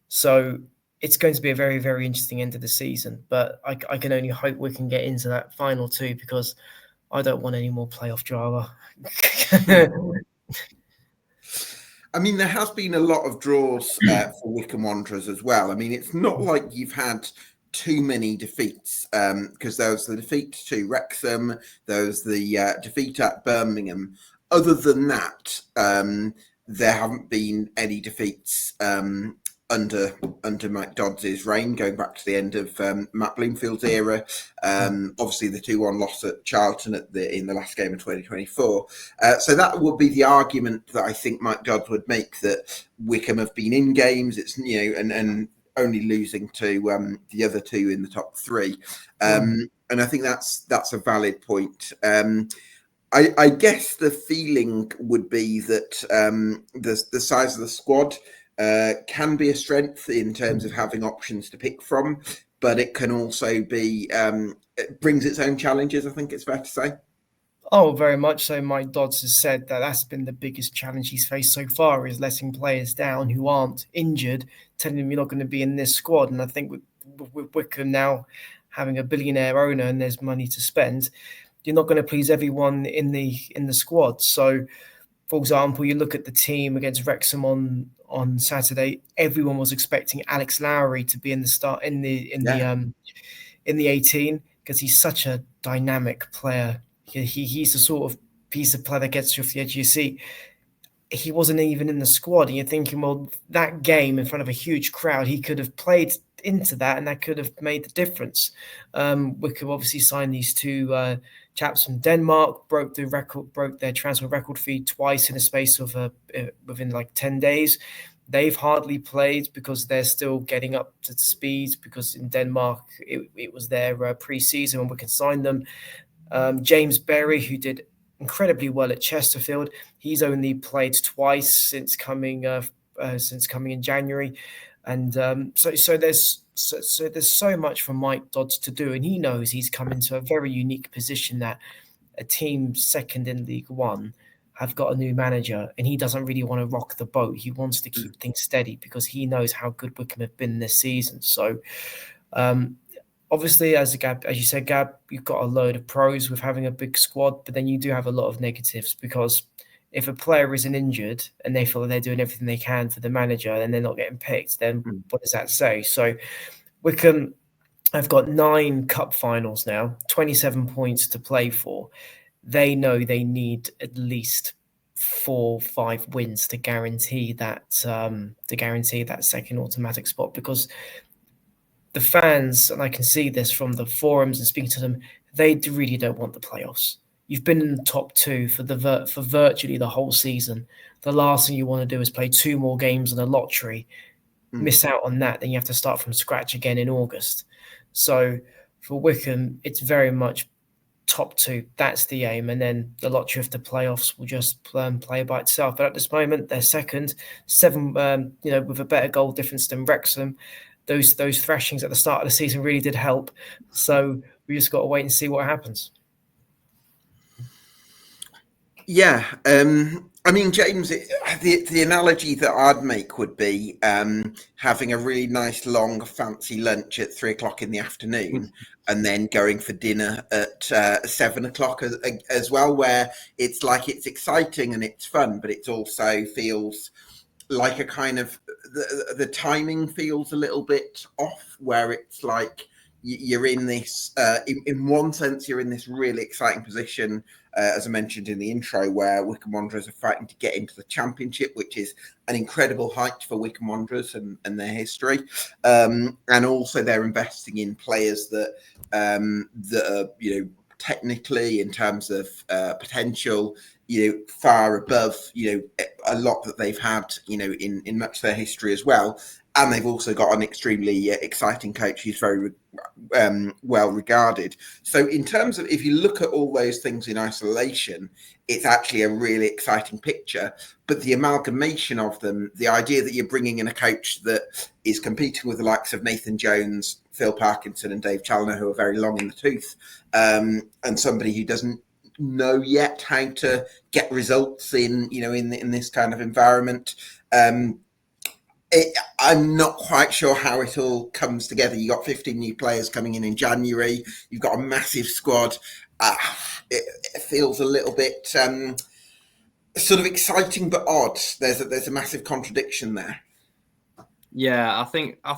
So it's going to be a very, very interesting end of the season. But I can only hope we can get into that final two, because I don't want any more playoff drama.
I mean, there has been a lot of draws for Wycombe Wanderers as well. I mean, it's not like you've had too many defeats, because there was the defeat to Wrexham, there was the defeat at Birmingham. Other than that, there haven't been any defeats under Mike Dodds' reign, going back to the end of Matt Bloomfield's era. Obviously, the 2-1 loss at Charlton in the last game of 2024. So that would be the argument that I think Mike Dodds would make, that Wycombe have been in games. It's and only losing to the other two in the top three. And I think that's a valid point. I guess the feeling would be that the size of the squad can be a strength in terms of having options to pick from, but it can also be it brings its own challenges, I think it's fair to say.
Oh, very much so. Mike Dodds has said that that's been the biggest challenge he's faced so far, is letting players down who aren't injured, telling them you're not going to be in this squad. And I think with Wycombe now having a billionaire owner and there's money to spend, you're not going to please everyone in the squad. So, for example, you look at the team against Wrexham on Saturday. Everyone was expecting Alex Lowry to be in the start in the 18, because he's such a dynamic player. He's the sort of piece of player that gets you off the edge of your seat. He wasn't even in the squad, and you're thinking, well, that game in front of a huge crowd, he could have played into that, and that could have made the difference. Wycombe obviously signed these two chaps from Denmark, broke their transfer record fee twice in a space of within like 10 days. They've hardly played because they're still getting up to speed, because in Denmark it was their pre-season when we could sign them. James Berry, who did incredibly well at Chesterfield, he's only played twice since coming in January, and so there's so much for Mike Dodds to do, and he knows he's come into a very unique position, that a team second in League One have got a new manager, and he doesn't really want to rock the boat. He wants to keep things steady, because he knows how good Wycombe have been this season. So obviously, as you said, Gab, you've got a load of pros with having a big squad, but then you do have a lot of negatives, because if a player isn't injured and they feel that they're doing everything they can for the manager and they're not getting picked, then what does that say? So Wycombe have got 9 cup finals now, 27 points to play for. They know they need at least 4 or 5 wins to guarantee that second automatic spot, because the fans, and I can see this from the forums and speaking to them, they really don't want the playoffs. You've been in the top 2 for virtually the whole season. The last thing you want to do is play 2 more games in a lottery, miss out on that, then you have to start from scratch again in August. So for Wycombe, it's very much top 2. That's the aim, and then the lottery of the playoffs will just play by itself. But at this moment, they're second, 7, with a better goal difference than Wrexham. Those thrashings at the start of the season really did help. So we just got to wait and see what happens.
Yeah, I mean, James, the analogy that I'd make would be having a really nice, long, fancy lunch at 3:00 in the afternoon, and then going for dinner at 7:00 as well, where it's like it's exciting and it's fun, but it also feels like a kind of the timing feels a little bit off, where it's like you're in this in one sense you're in this really exciting position, as I mentioned in the intro, where Wycombe Wanderers are fighting to get into the Championship, which is an incredible height for Wycombe Wanderers and their history, and also they're investing in players that are technically, in terms of potential, far above a lot that they've had in much of their history as well. And they've also got an extremely exciting coach who's very well regarded. So in terms of, if you look at all those things in isolation, it's actually a really exciting picture. But the amalgamation of them, the idea that you're bringing in a coach that is competing with the likes of Nathan Jones, Phil Parkinson and Dave Challoner, who are very long in the tooth, and somebody who doesn't know yet how to get results in this kind of environment, I'm not quite sure how it all comes together. You got 15 new players coming in January. You've got a massive squad. It feels a little bit sort of exciting but odd. There's a massive contradiction there.
Yeah, I think I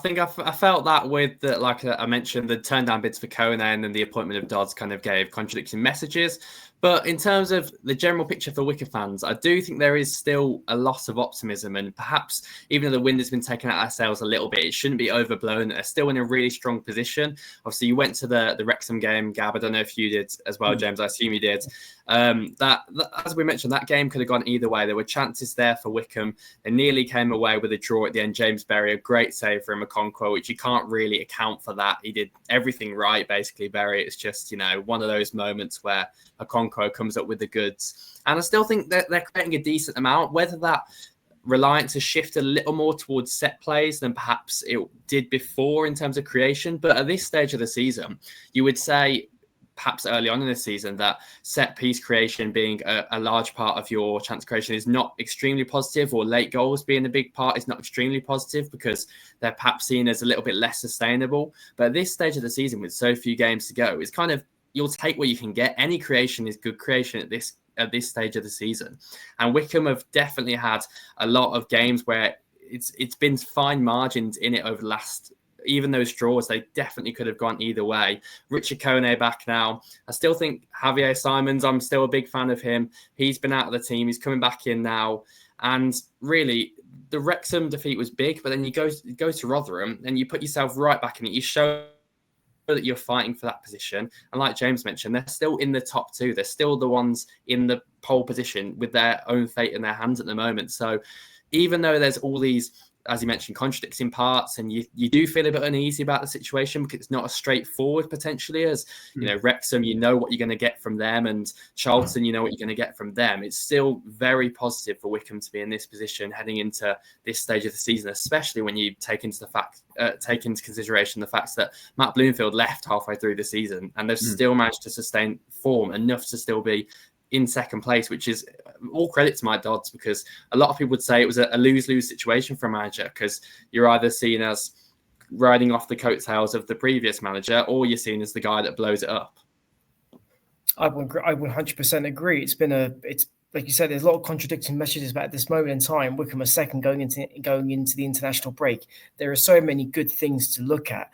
felt that with the, like I mentioned, the turn down bids for Kone and then the appointment of Dodds kind of gave contradicting messages. But in terms of the general picture for Wicker fans, I do think there is still a lot of optimism, and perhaps even though the wind has been taken out of our sails a little bit, it shouldn't be overblown. They're still in a really strong position. Obviously, you went to the Wrexham game, Gab. I don't know if you did as well, James. I assume you did. That as we mentioned, that game could have gone either way. There were chances there for Wycombe. They nearly came away with a draw at the end. James Berry, a great save for McConkwo, which you can't really account for that. He did everything right, basically, Berry. It's just, one of those moments where McConkwo comes up with the goods. And I still think that they're creating a decent amount, whether that reliance has shifted a little more towards set plays than perhaps it did before in terms of creation. But at this stage of the season, you would say, perhaps early on in the season, that set piece creation being a large part of your chance creation is not extremely positive, or late goals being a big part is not extremely positive because they're perhaps seen as a little bit less sustainable. But at this stage of the season, with so few games to go, it's kind of, you'll take what you can get. Any creation is good creation at this stage of the season. And Wycombe have definitely had a lot of games where it's been fine margins in it over the last, even those draws, they definitely could have gone either way. Richard Kone back now. I still think Javier Simons, I'm still a big fan of him. He's been out of the team. He's coming back in now. And really, the Wrexham defeat was big, but then you go to Rotherham and you put yourself right back in it. You show that you're fighting for that position. And like James mentioned, they're still in the top two. They're still the ones in the pole position with their own fate in their hands at the moment. So even though there's all these, as you mentioned, contradicting parts, and you do feel a bit uneasy about the situation because it's not as straightforward potentially as, Wrexham, you know what you're going to get from them, and Charlton, you know what you're going to get from them. It's still very positive for Wycombe to be in this position heading into this stage of the season, especially when you take into consideration the fact that Matt Bloomfield left halfway through the season and they've still managed to sustain form enough to still be in second place, which is all credit to my Dodds, because a lot of people would say it was a lose-lose situation for a manager, because you're either seen as riding off the coattails of the previous manager or you're seen as the guy that blows it up.
I would 100% agree. It's like you said, there's a lot of contradicting messages, but at this moment in time, Wycombe are second going into the international break. There are so many good things to look at.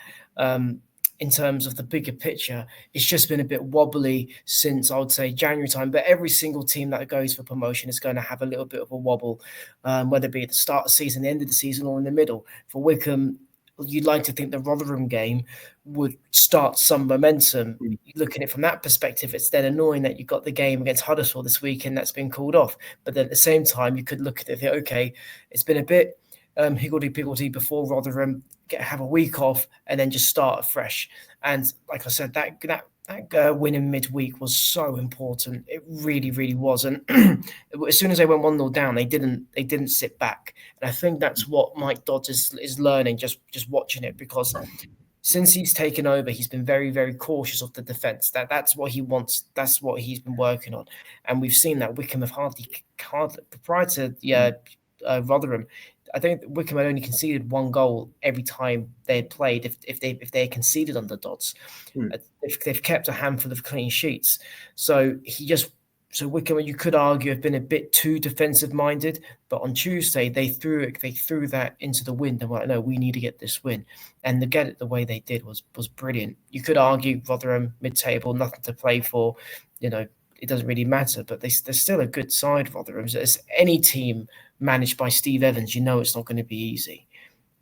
In terms of the bigger picture, it's just been a bit wobbly since, I would say, January time. But every single team that goes for promotion is going to have a little bit of a wobble, whether it be at the start of the season, the end of the season, or in the middle. For Wycombe, you'd like to think the Rotherham game would start some momentum. Looking at it from that perspective, it's then annoying that you've got the game against Huddersfield this weekend that's been called off. But then at the same time, you could look at it and think, okay, it's been a bit higgledy-piggledy before Rotherham, have a week off and then just start afresh. And like I said, that win in midweek was so important. It really, really was. And as soon as they went 1-0 down, they didn't sit back. And I think that's what Mike Dodds is learning, just watching it, because since he's taken over, he's been very, very cautious of the defence. That's what he wants. That's what he's been working on. And we've seen that Wycombe have hardly prior to Rotherham, I think Wycombe had only conceded one goal every time they had played. If they had conceded under Dodds, they've kept a handful of clean sheets. So Wycombe, you could argue, have been a bit too defensive minded. But on Tuesday, they threw that into the wind and were like, no, we need to get this win. And to get it the way they did was brilliant. You could argue Rotherham mid-table, nothing to play for. It doesn't really matter, but they're still a good side, Rotherham. As any team managed by Steve Evans, it's not going to be easy.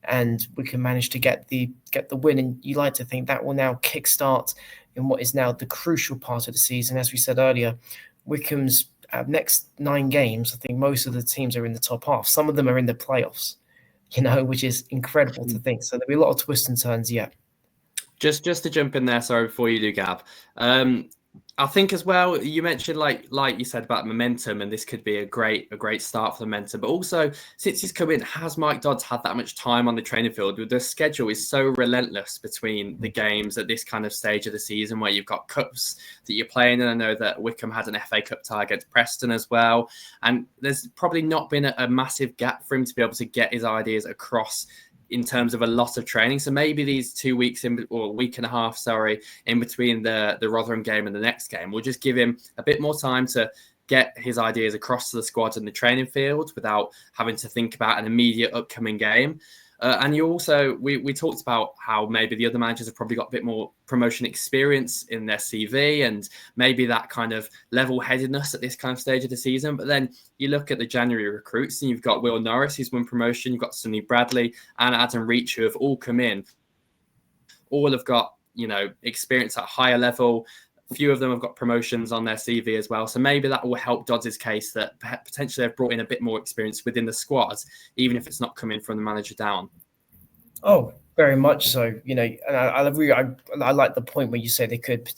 And we can manage to get the win. And you like to think that will now kickstart in what is now the crucial part of the season. As we said earlier, Wycombe's next 9 games, I think most of the teams are in the top half. Some of them are in the playoffs, which is incredible to think. So there'll be a lot of twists and turns yet.
Just to jump in there, sorry, before you do, Gab. I think as well, you mentioned like you said about momentum, and this could be a great start for momentum. But also, since he's come in, has Mike Dodds had that much time on the training field? The schedule is so relentless between the games at this kind of stage of the season, where you've got cups that you're playing, and I know that Wycombe had an FA Cup tie against Preston as well. And there's probably not been a massive gap for him to be able to get his ideas across in terms of a lot of training. So maybe these 2 weeks or week and a half, in between the Rotherham game and the next game will just give him a bit more time to get his ideas across to the squad in the training field without having to think about an immediate upcoming game. And you also, we talked about how maybe the other managers have probably got a bit more promotion experience in their CV and maybe that kind of level-headedness at this kind of stage of the season. But then you look at the January recruits and you've got Will Norris, who's won promotion. You've got Sonny Bradley and Adam Reach, who have all come in. All have got, experience at a higher level. A few of them have got promotions on their CV as well. So maybe that will help Dodds' case that potentially they've brought in a bit more experience within the squad, even if it's not coming from the manager down.
Oh, very much so. And I like the point where you say they could,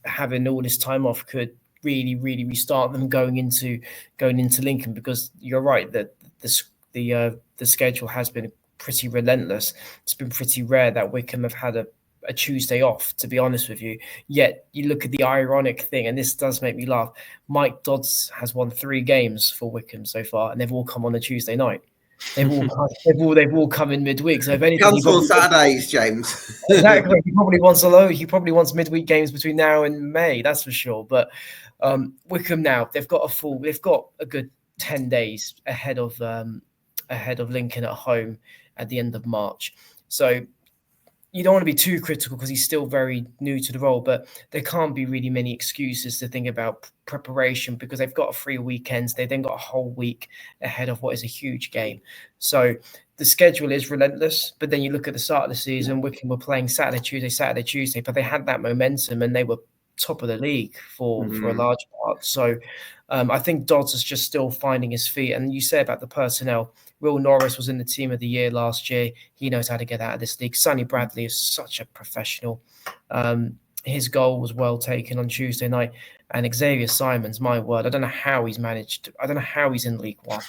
having all this time off could really, really restart them going into Lincoln, because you're right that the schedule has been pretty relentless. It's been pretty rare that Wycombe have had a Tuesday off, to be honest with you. Yet you look at the ironic thing, and this does make me laugh. Mike Dodds has won 3 games for Wycombe so far, and they've all come on a Tuesday night. They've all come in midweek. So if anything,
cancel Saturdays, James.
Exactly. He probably wants midweek games between now and May. That's for sure. But Wycombe now, they've got a good 10 days ahead of Lincoln at home at the end of March. So you don't want to be too critical because he's still very new to the role, but there can't be really many excuses to think about preparation because they've got 3 weekends. They then got a whole week ahead of what is a huge game. So the schedule is relentless, but then you look at the start of the season, Wycombe were playing Saturday, Tuesday, but they had that momentum and they were top of the league for a large part. So I think Dodds is just still finding his feet. And you say about the personnel, Will Norris was in the team of the year last year. He knows how to get out of this league. Sonny Bradley is such a professional. His goal was well taken on Tuesday night. And Xavier Simons, my word, I don't know how he's managed. I don't know how he's in League One.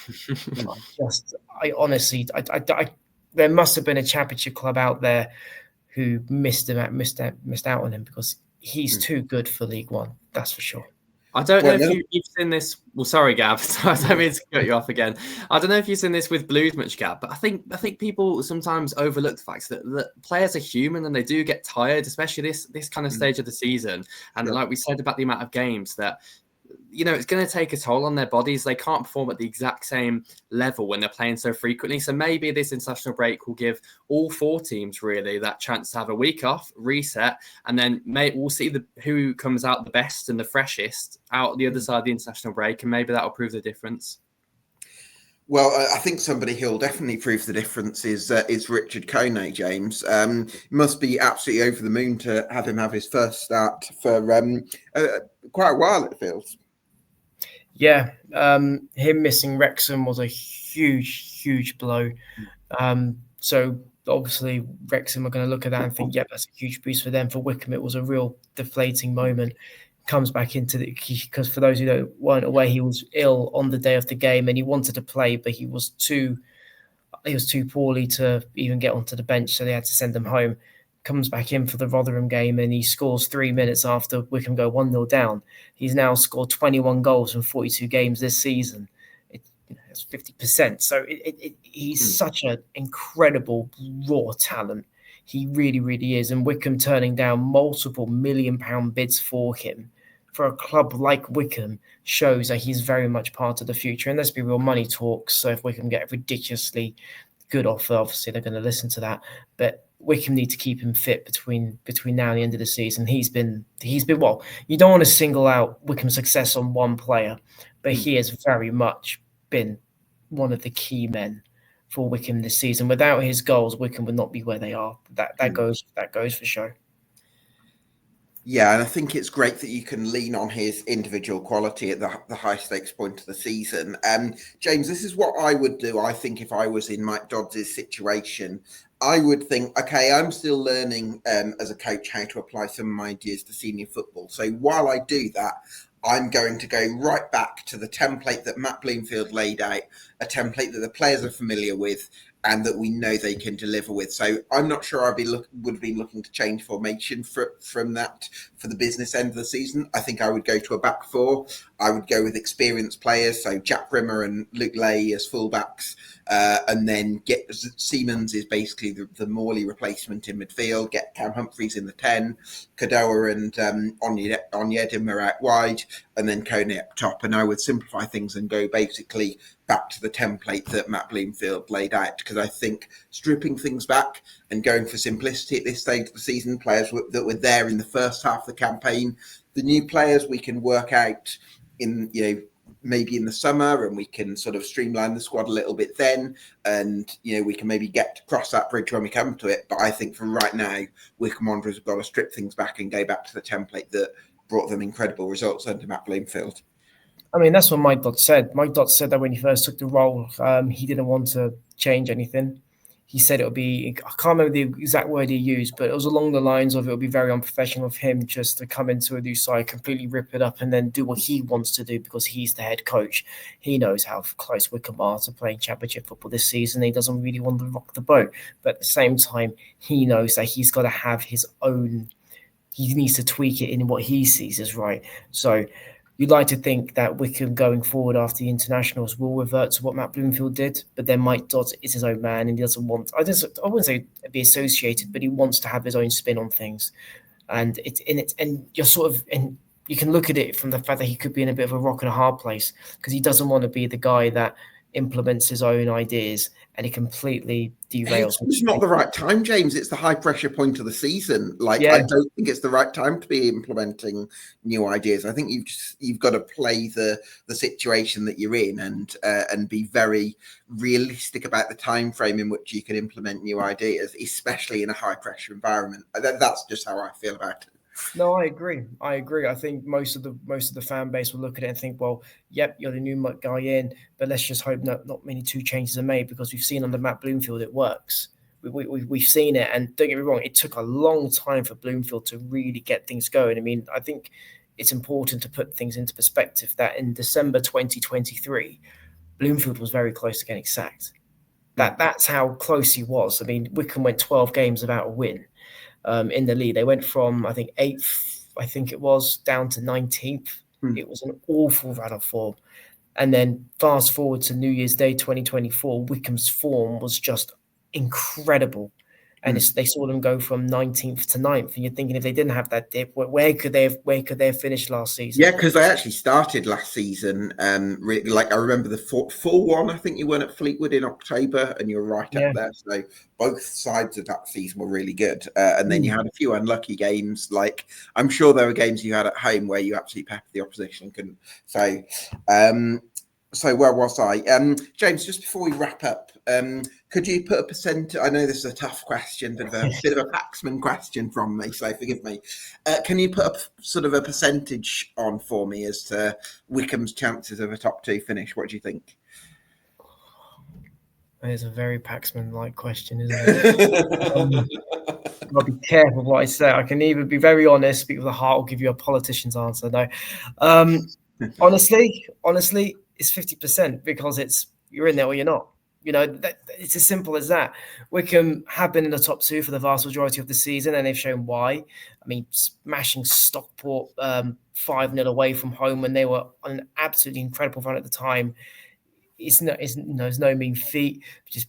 There must have been a championship club out there who missed out on him because he's too good for League One. That's for sure.
I don't know if you've seen this. Well, sorry, Gav. I don't mean to cut you off again. I don't know if you've seen this with Blues much, Gav, but I think people sometimes overlook the fact that players are human and they do get tired, especially this kind of stage of the season. And like we said about the amount of games that, it's going to take a toll on their bodies. They can't perform at the exact same level when they're playing so frequently. So maybe this international break will give all 4 teams really that chance to have a week off, reset, and then we'll see who comes out the best and the freshest out the other side of the international break, and maybe that will prove the difference.
Well, I think somebody who'll definitely prove the difference is Richard Kone, James. Must be absolutely over the moon to have him have his first start for quite a while, it feels.
Yeah, him missing Wrexham was a huge blow. So obviously Wrexham are going to look at that and think, that's a huge boost for them. For Wycombe, it was a real deflating moment. Comes back into because for those who weren't aware, he was ill on the day of the game and he wanted to play, but he was too poorly to even get onto the bench, so they had to send him home. Comes back in for the Rotherham game and he scores 3 minutes after Wycombe go 1-0 down. He's now scored 21 goals in 42 games this season. It's 50%. So he's such an incredible raw talent. He really, really is. And Wycombe turning down multiple £1 million bids for him for a club like Wycombe shows that he's very much part of the future. And let's be real, money talks. So if Wycombe get a ridiculously good offer, obviously they're going to listen to that. But Wycombe need to keep him fit between now and the end of the season. He's been well. You don't want to single out Wycombe's success on one player, but he has very much been one of the key men for Wycombe this season. Without his goals, Wycombe would not be where they are. That goes for show.
Yeah, and I think it's great that you can lean on his individual quality at the high stakes point of the season. James, this is what I would do. I think if I was in Mike Dodds' situation, I would think, okay, I'm still learning as a coach how to apply some of my ideas to senior football. So while I do that, I'm going to go right back to the template that Matt Bloomfield laid out, a template that the players are familiar with and that we know they can deliver with. So I'm not sure would be looking to change formation from that for the business end of the season. I think I would go to a back four. I would go with experienced players, so Jack Rimmer and Luke Lay as fullbacks, and then get Siemens is basically the Morley replacement in midfield. Get Cam Humphreys in the 10, Kadoa and Onyedin out wide, and then Kone up top. And I would simplify things and go basically back to the template that Matt Bloomfield laid out, because I think stripping things back and going for simplicity at this stage of the season, players that were there in the first half of the campaign, the new players we can work out in, maybe in the summer, and we can sort of streamline the squad a little bit then, and we can maybe get to cross that bridge when we come to it. But I think for right now, Wycombe Wanderers have got to strip things back and go back to the template that brought them incredible results under Matt Bloomfield.
I mean, that's what Mike Dodd said. Mike Dodd said that when he first took the role, he didn't want to change anything. He said it would be, I can't remember the exact word he used, but it was along the lines of it would be very unprofessional of him just to come into a new side, completely rip it up and then do what he wants to do because he's the head coach. He knows how close Wycombe are to playing championship football this season. He doesn't really want to rock the boat. But at the same time, he knows that he's got to have his own, he needs to tweak it in what he sees as right. So you'd like to think that Wycombe going forward after the internationals will revert to what Matt Bloomfield did, but then Mike Dodd is his own man and he doesn't want, I wouldn't say be associated, but he wants to have his own spin on things. And you're sort of, and you can look at it from the fact that he could be in a bit of a rock and a hard place because he doesn't want to be the guy that implements his own ideas and he completely derails.
It's not the right time, James. It's the high pressure point of the season. I don't think it's the right time to be implementing new ideas. I think you've got to play the situation that you're in and be very realistic about the time frame in which you can implement new ideas, especially in a high pressure environment. That's just how I feel about it.
No, I agree. I think most of the fan base will look at it and think, well, yep, you're the new guy in, but let's just hope not many two changes are made because we've seen under Matt Bloomfield it works. We've seen it, and don't get me wrong, it took a long time for Bloomfield to really get things going. I mean, I think it's important to put things into perspective that in December 2023, Bloomfield was very close to getting sacked. That's how close he was. I mean, Wycombe went 12 games without a win. In the league, they went from 8th, it was, down to 19th. It was an awful run of form. And then fast forward to New Year's Day 2024, Wycombe's form was just incredible. And they saw them go from 19th to 9th. And you're thinking if they didn't have that dip, where could they have finished last season?
Yeah, because they actually started last season. I remember the 4-1, I think you won at Fleetwood in October, and you're right up there. So both sides of that season were really good. And then you had a few unlucky games. Like, I'm sure there were games you had at home where you absolutely peppered the opposition and couldn't. So where was I? James, just before we wrap up, could you put a percent? I know this is a tough question, but a bit of a Paxman question from me, so forgive me. Can you put a percentage on for me as to Wycombe's chances of a top two finish? What do you think?
It's a very Paxman-like question, isn't it? I'll be careful what I say. I can either be very honest, speak with a heart, or give you a politician's answer. No, honestly, it's 50% because you're in there or you're not. It's as simple as that. Wycombe have been in the top two for the vast majority of the season, and they've shown why. I mean, smashing Stockport 5-0 away from home when they were on an absolutely incredible run at the time. It's no mean feat. Just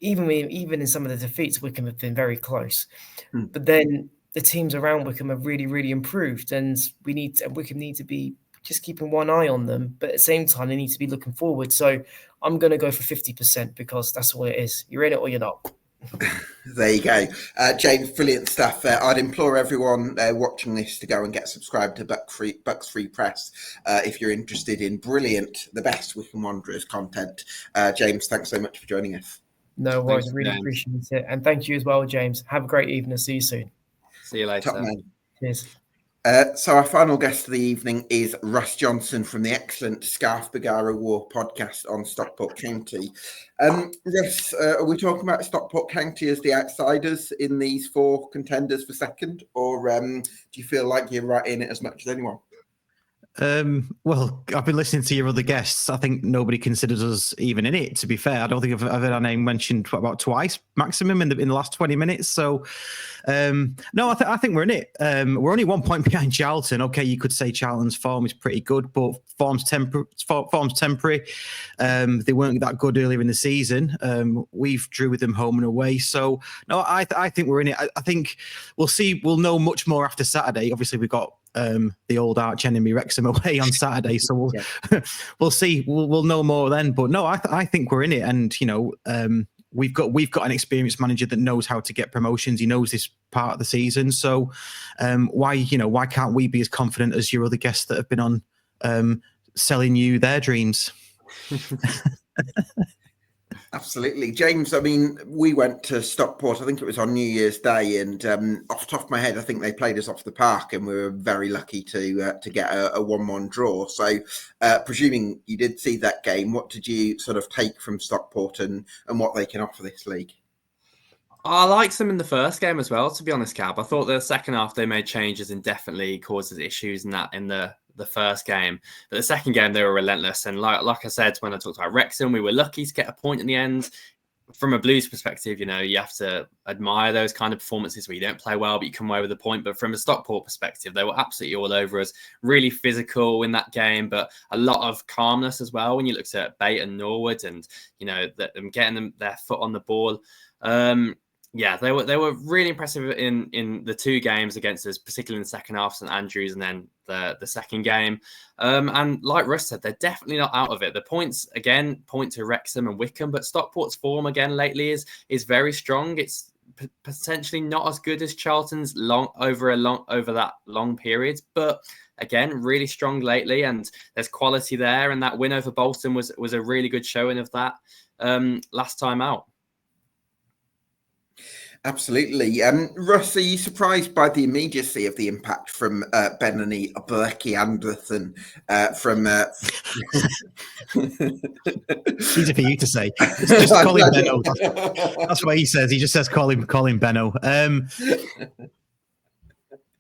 even in some of the defeats, Wycombe have been very close. But then the teams around Wycombe have really, really improved, and Wycombe need to be just keeping one eye on them, but at the same time, they need to be looking forward. So I'm going to go for 50% because that's all it is. You're in it or you're not.
There you go. James, brilliant stuff. I'd implore everyone watching this to go and get subscribed to Bucks Free Press if you're interested in the best Wycombe Wanderers content. James, thanks so much for joining us.
No worries. I really appreciate it. And thank you as well, James. Have a great evening. See you soon.
See you later.
Top man.
Cheers.
So our final guest of the evening is Russ Johnson from the excellent Scarf Bagara War podcast on Stockport County. Russ, are we talking about Stockport County as the outsiders in these 4 contenders for second, or do you feel like you're right in it as much as anyone?
Well, I've been listening to your other guests. I think nobody considers us even in it, to be fair. I don't think I've heard our name mentioned about twice maximum in the last 20 minutes. So, no, I think we're in it. We're only 1 point behind Charlton. Okay, you could say Charlton's form is pretty good, but form's temporary. They weren't that good earlier in the season. We've drew with them home and away. So, no, I think we're in it. I think we'll see. We'll know much more after Saturday. Obviously, we've got the old arch enemy Wrexham away on Saturday, so we'll see. We'll know more then. But no, I think we're in it, and we've got an experienced manager that knows how to get promotions. He knows this part of the season, so why can't we be as confident as your other guests that have been on selling you their dreams?
Absolutely. James, I mean, we went to Stockport, I think it was on New Year's Day, and off the top of my head, I think they played us off the park, and we were very lucky to get a 1-1 draw. So presuming you did see that game, what did you sort of take from Stockport and what they can offer this league?
I liked them in the first game as well, to be honest, Cab. I thought the second half they made changes and definitely caused issues in the first game. But the second game, they were relentless. And like I said, when I talked about Wrexham, we were lucky to get a point in the end. From a Blues perspective, you have to admire those kind of performances where you don't play well, but you come away with a point. But from a Stockport perspective, they were absolutely all over us, really physical in that game, but a lot of calmness as well when you looked at Bate and Norwood and, them getting their foot on the ball. They were really impressive in the 2 games against us, particularly in the second half, St Andrews, and then the second game. And like Russ said, they're definitely not out of it. The points again point to Wrexham and Wycombe, but Stockport's form again lately is very strong. It's potentially not as good as Charlton's over that long period, but again, really strong lately, and there's quality there. And that win over Bolton was a really good showing of that last time out.
Absolutely. Russ, are you surprised by the immediacy of the impact from Benoni Bleki Anderson from...
Easy for you to say. Just call him Benno. That's what he says. He just says call him Benno.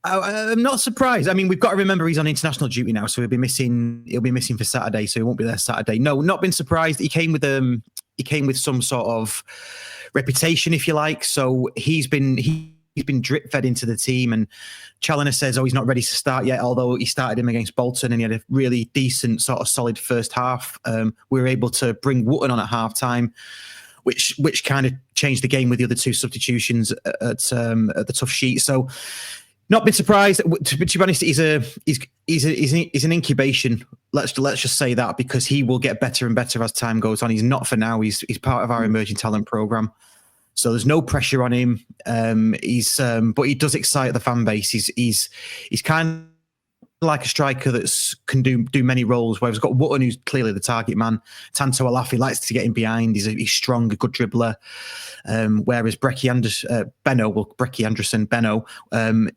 I'm not surprised. I mean, we've got to remember he's on international duty now, so he'll be missing for Saturday, so he won't be there Saturday. No, not been surprised. He came with some sort of reputation, if you like. So he's been drip fed into the team, and Challoner says, he's not ready to start yet, although he started him against Bolton and he had a really decent sort of solid first half. We were able to bring Wootton on at half time, which kind of changed the game with the other 2 substitutions at the tough sheet. So not been surprised. To be honest, he's an incubation. Let's just say that, because he will get better and better as time goes on. He's not for now. He's part of our emerging talent program, so there's no pressure on him. But he does excite the fan base. He's kind of like a striker that can do many roles, where he's got Wootton, who's clearly the target man. Tanto Alafi likes to get in behind. He's strong, a good dribbler. Whereas Benno,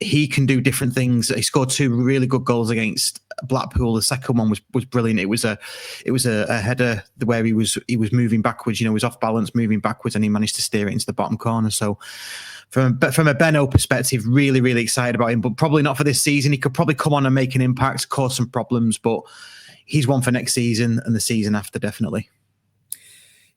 he can do different things. He scored 2 really good goals against Blackpool. The second one was brilliant. It was a header where he was moving backwards. He was off balance, moving backwards, and he managed to steer it into the bottom corner. So from a Benno perspective, really, really excited about him, but probably not for this season. He could probably come on and make an impact, cause some problems, but he's one for next season and the season after, definitely.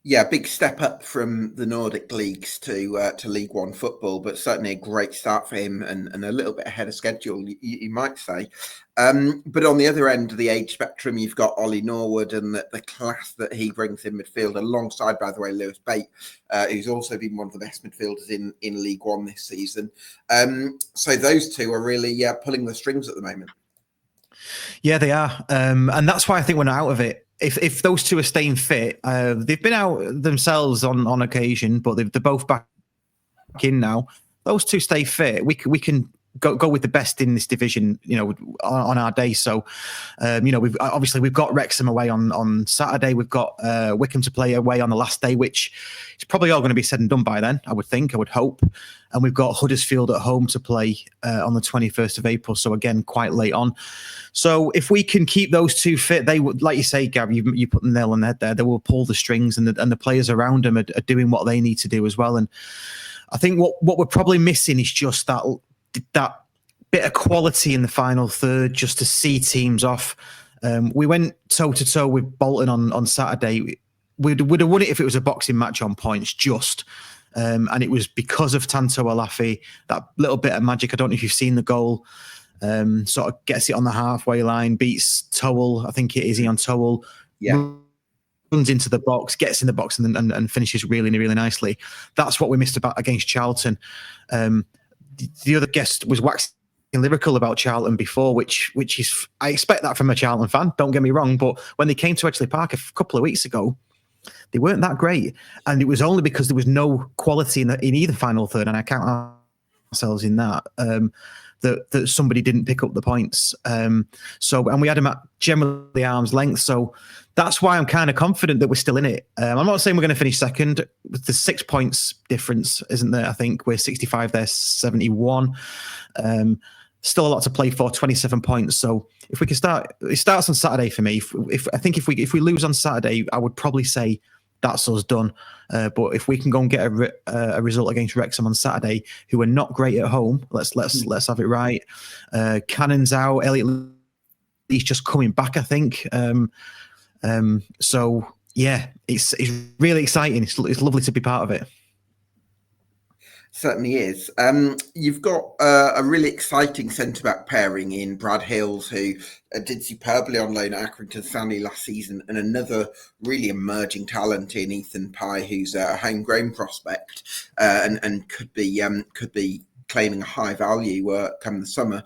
Yeah, big step up from the Nordic leagues to League One football, but certainly a great start for him and a little bit ahead of schedule, you might say. But on the other end of the age spectrum, you've got Ollie Norwood and the class that he brings in midfield, alongside, by the way, Lewis Bate, who's also been one of the best midfielders in League One this season. So those 2 are really pulling the strings at the moment.
Yeah, they are. And that's why I think we're not out of it. If those 2 are staying fit, they've been out themselves on occasion, but they're both back in now. Those 2 stay fit, we can go with the best in this division, on our day. So, we've got Wrexham away on Saturday. We've got Wycombe to play away on the last day, which is probably all going to be said and done by then, I would hope. And we've got Huddersfield at home to play on the 21st of April. So again, quite late on. So if we can keep those two fit, they would, like you say, Gav, you put the nail on the head there. They will pull the strings, and the players around them are doing what they need to do as well. And I think what we're probably missing is just that bit of quality in the final third, just to see teams off. We went toe to toe with Bolton on Saturday. Would have won it if it was a boxing match on points, and it was because of Tanto Alafi, that little bit of magic. I don't know if you've seen the goal. Sort of gets it on the halfway line, beats Towell. I think it is Ian Towell.
Yeah.
Runs into the box, gets in the box, and finishes really, really nicely. That's what we missed about against Charlton. The other guest was waxing lyrical about Charlton before, which is, I expect that from a Charlton fan. Don't get me wrong, but when they came to Edgeley Park a couple of weeks ago, they weren't that great, and it was only because there was no quality in either final third, and I count ourselves in that. That somebody didn't pick up the points. And we had them at generally arm's length. So that's why I'm kind of confident that we're still in it. I'm not saying we're going to finish second. With the 6 points difference, isn't there? I think we're 65, they're 71. Still a lot to play for, 27 points. So if we can start, it starts on Saturday for me. If we lose on Saturday, I would probably say that's us done. But if we can go and get a result against Wrexham on Saturday, who are not great at home, let's have it right. Cannon's out. Elliot Lee's just coming back, I think. So yeah, it's really exciting. It's lovely to be part of it.
Certainly is. You've got a really exciting centre-back pairing in Brad Hills, who did superbly on loan at Accrington Stanley last season, and another really emerging talent in Ethan Pye, who's a homegrown prospect and could be claiming a high value come the summer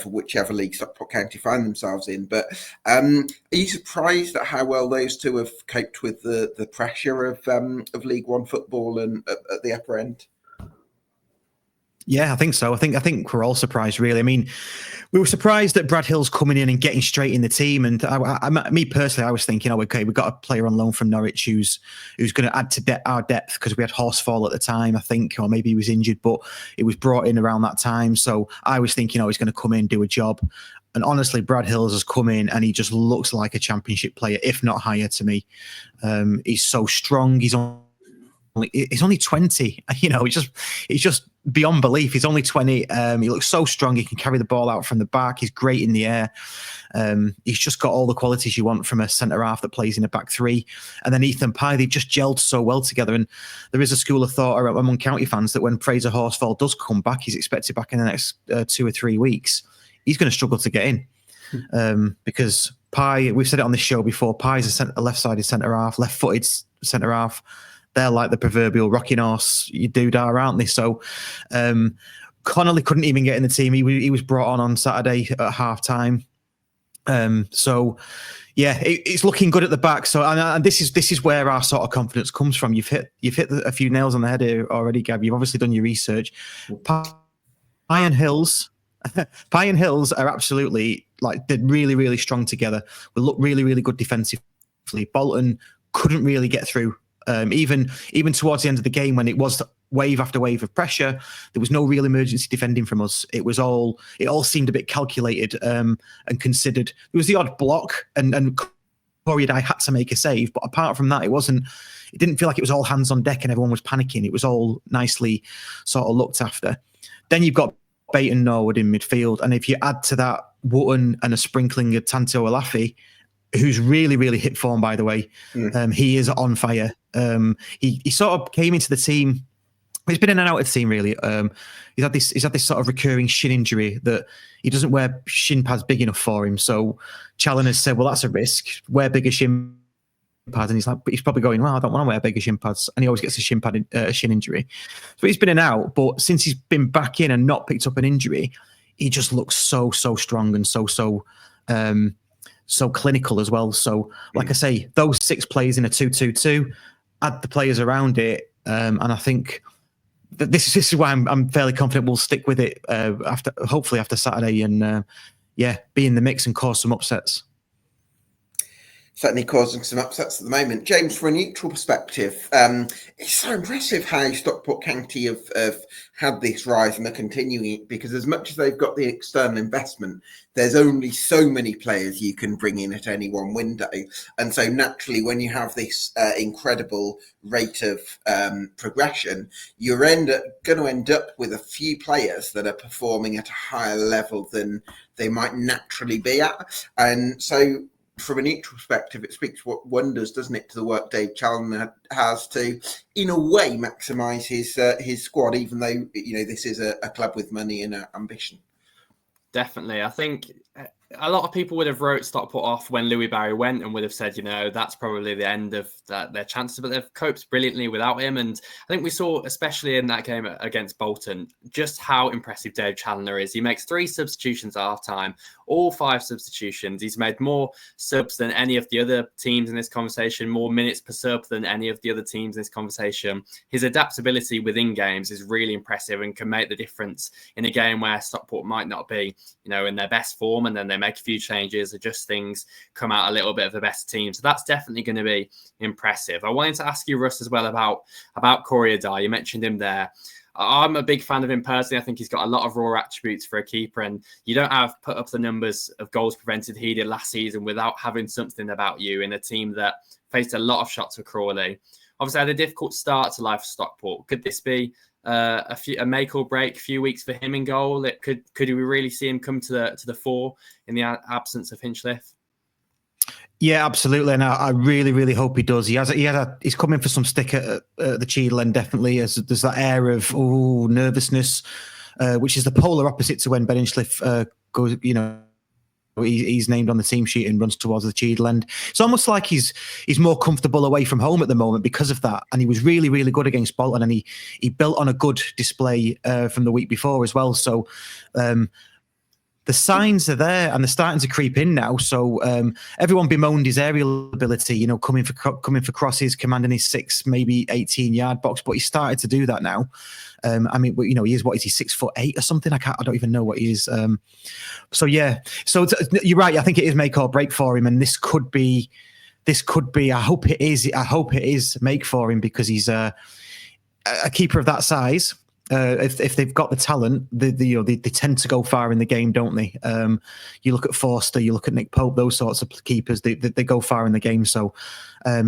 for whichever league Stockport County find themselves in. But are you surprised at how well those two have coped with the pressure of League One football and at the upper end?
Yeah, I think so. I think we're all surprised, really. I mean, we were surprised that Brad Hill's coming in and getting straight in the team. And me personally, I was thinking, okay, we've got a player on loan from Norwich who's going to add to our depth, because we had Horsfall at the time, I think, or maybe he was injured, but it was brought in around that time. So I was thinking, he's going to come in, do a job. And honestly, Brad Hills has come in and he just looks like a championship player, if not higher to me. He's so strong. He's only 20, it's just beyond belief. He's only 20. He looks so strong. He can carry the ball out from the back. He's great in the air. He's just got all the qualities you want from a centre half that plays in a back three. And then Ethan Pye, they just gelled so well together. And there is a school of thought among county fans that when Fraser Horsfall does come back, he's expected back in the next 2 or 3 weeks, he's going to struggle to get in. Because Pye, we've said it on this show before, Pye's a left-sided centre half, left-footed centre half. They're like the proverbial rocking horse you doodah, aren't they? So Connolly couldn't even get in the team. He was brought on Saturday at half time. So yeah, it's looking good at the back. So and this is where our sort of confidence comes from. You've hit a few nails on the head here already, Gab. You've obviously done your research. Pye and Hills are absolutely, like, they're really, really strong together. We look really, really good defensively. Bolton couldn't really get through. Even towards the end of the game, when it was wave after wave of pressure, there was no real emergency defending from us. It all seemed a bit calculated and considered. There was the odd block, and Corey and I had to make a save, but apart from that, it didn't feel like it was all hands on deck and everyone was panicking. It was all nicely sort of looked after. Then you've got Baton Norwood in midfield, and if you add to that Wootton and a sprinkling of Tanto Alafi, who's really, really hit form, by the way. He is on fire. He sort of came into the team. He's been in and out of the team, really. He's had this sort of recurring shin injury that he doesn't wear shin pads big enough for him. So Challen has said, well, that's a risk. Wear bigger shin pads. And he's probably going, well, I don't want to wear bigger shin pads. And he always gets a shin injury. So he's been in and out. But since he's been back in and not picked up an injury, he just looks so strong and so clinical as well. So, like I say, those 6 players in a 2-2-2, add the players around it, and I think this is why I'm fairly confident we'll stick with it hopefully after Saturday, and be in the mix and cause some upsets.
Certainly causing some upsets at the moment. James, from a neutral perspective, it's so impressive how Stockport County have had this rise and are continuing it, because as much as they've got the external investment, there's only so many players you can bring in at any one window. And so naturally, when you have this incredible rate of progression, you're going to end up with a few players that are performing at a higher level than they might naturally be at. And so from a neutral perspective, it speaks what wonders, doesn't it, to the work Dave Charlton has to, in a way, maximise his squad, even though this is a club with money and ambition.
Definitely, I think a lot of people would have wrote Stockport off when Louis Barry went and would have said, that's probably the end of their chances, but they've coped brilliantly without him. And I think we saw, especially in that game against Bolton, just how impressive Dave Chandler is. He makes 3 substitutions at half-time, all 5 substitutions. He's made more subs than any of the other teams in this conversation, more minutes per sub than any of the other teams in this conversation. His adaptability within games is really impressive and can make the difference in a game where Stockport might not be, in their best form, and then they make a few changes, adjust things, come out a little bit of the best team. So that's definitely going to be impressive. I wanted to ask you, Russ, as well about Corey Adar. You mentioned him there. I'm a big fan of him personally. I think he's got a lot of raw attributes for a keeper, and you don't have put up the numbers of goals prevented he did last season without having something about you in a team that faced a lot of shots for Crawley. Obviously, had a difficult start to life for Stockport. Could this be a make or break few weeks for him in goal? Could we really see him come to the fore in the absence of Hinchliffe?
Yeah, absolutely, and I really, really hope he does. He's coming for some stick at the Cheadle end, definitely. As there's that air of nervousness, which is the polar opposite to when Ben Hinchliffe goes. He's named on the team sheet and runs towards the Cheadle end. It's almost like he's more comfortable away from home at the moment because of that. And he was really, really good against Bolton, and he built on a good display from the week before as well. So the signs are there and they're starting to creep in now. So everyone bemoaned his aerial ability, coming for crosses, commanding his 6, maybe 18-yard box, but he started to do that now. he is, what is he, 6'8" or something? I don't even know what he is. So you're right. I think it is make or break for him, and this could be. I hope it is make for him, because he's a keeper of that size. If they've got the talent, they tend to go far in the game, don't they? You look at Forster, you look at Nick Pope, those sorts of keepers, they go far in the game. So,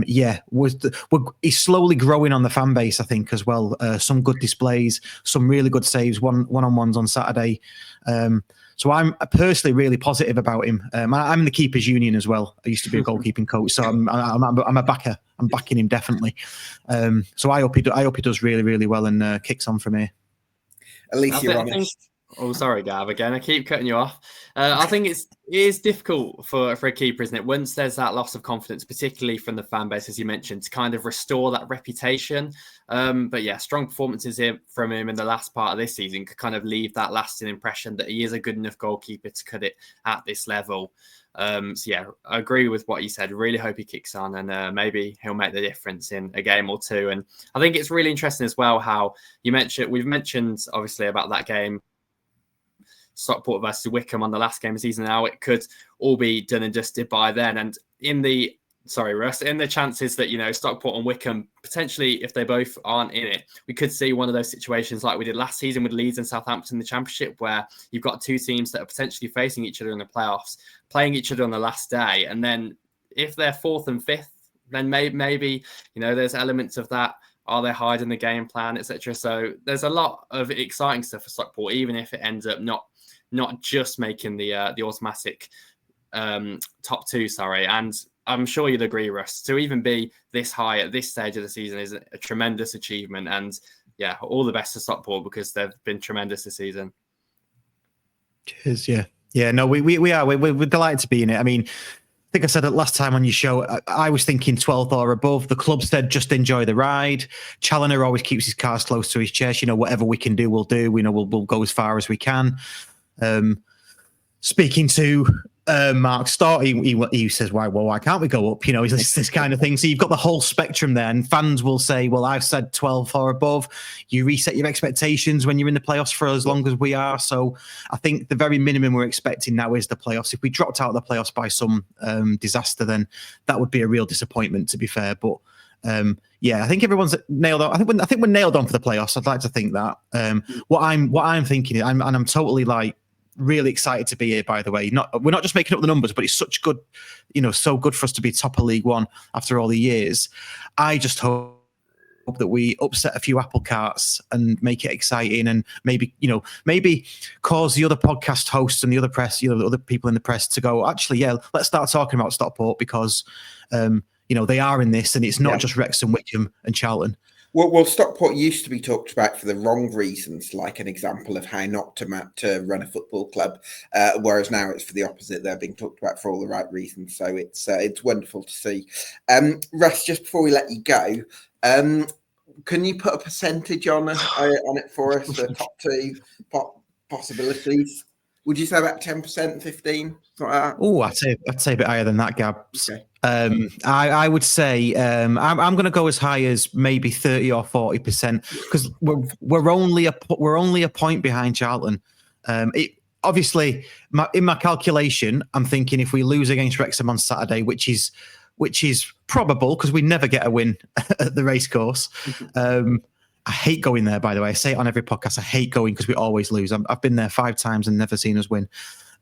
he's slowly growing on the fan base, I think, as well. Some good displays, some really good saves, one-on-ones on Saturday. So I'm personally really positive about him. I'm in the keepers union as well. I used to be a goalkeeping coach, so I'm a backer. I'm backing him definitely. So I hope he does really, really well and kicks on from here.
At least you're honest.
Sorry, Gav. Again, I keep cutting you off. I think it is difficult for a keeper, isn't it? Once there's that loss of confidence, particularly from the fan base, as you mentioned, to kind of restore that reputation. But yeah, strong performances here from him in the last part of this season could kind of leave that lasting impression that he is a good enough goalkeeper to cut it at this level. I agree with what you said. Really hope he kicks on, and maybe he'll make the difference in a game or two. And I think it's really interesting as well how we've mentioned obviously about that game, Stockport versus Wycombe on the last game of the season. Now it could all be done and dusted by then. And in the chances that, Stockport and Wycombe, potentially, if they both aren't in it, we could see one of those situations like we did last season with Leeds and Southampton in the Championship, where you've got two teams that are potentially facing each other in the playoffs, playing each other on the last day. And then if they're fourth and fifth, then maybe there's elements of that. Are they hiding the game plan, etc.? So there's a lot of exciting stuff for Stockport, even if it ends up not just making the automatic top two. And I'm sure you'd agree, Russ, to even be this high at this stage of the season is a tremendous achievement. And yeah, all the best to Stockport, because they've been tremendous this season.
Cheers. Yeah. No, we are. We're delighted to be in it. I mean, I think I said it last time on your show. I was thinking 12th or above. The club said just enjoy the ride. Challoner always keeps his cards close to his chest. Whatever we can do, we'll do. We'll go as far as we can. speaking to Mark Stott, he says, why can't we go up? It's this kind of thing. So you've got the whole spectrum there, and fans will say, well, I've said 12 or above. You reset your expectations when you're in the playoffs for as long as we are. So I think the very minimum we're expecting now is the playoffs. If we dropped out of the playoffs by some disaster, then that would be a real disappointment, to be fair. But I think everyone's nailed on. I think we're nailed on for the playoffs. I'd like to think that. What I'm thinking is, I'm totally really excited to be here, by the way. We're not just making up the numbers, but it's such good, so good for us to be top of League One after all the years. I just hope that we upset a few apple carts and make it exciting, and maybe cause the other podcast hosts and the other press, the other people in the press to go, actually, let's start talking about Stockport, because they are in this, and it's not just Wrexham, Wycombe and Charlton.
Well, Stockport used to be talked about for the wrong reasons, like an example of how not to run a football club, whereas now it's for the opposite. They're being talked about for all the right reasons. So it's wonderful to see. Russ, just before we let you go, can you put a percentage on it for us, the top two possibilities? Would you say about 10%, 15? Like
Oh, I'd say a bit higher than that, Gabs.
Okay.
I would say I'm going to go as high as maybe 30 or 40%, because we're only a point behind Charlton. Obviously, in my calculation, I'm thinking if we lose against Wrexham on Saturday, which is probable because we never get a win at the racecourse. I hate going there, by the way. I say it on every podcast. I hate going because we always lose. I've been there 5 times and never seen us win.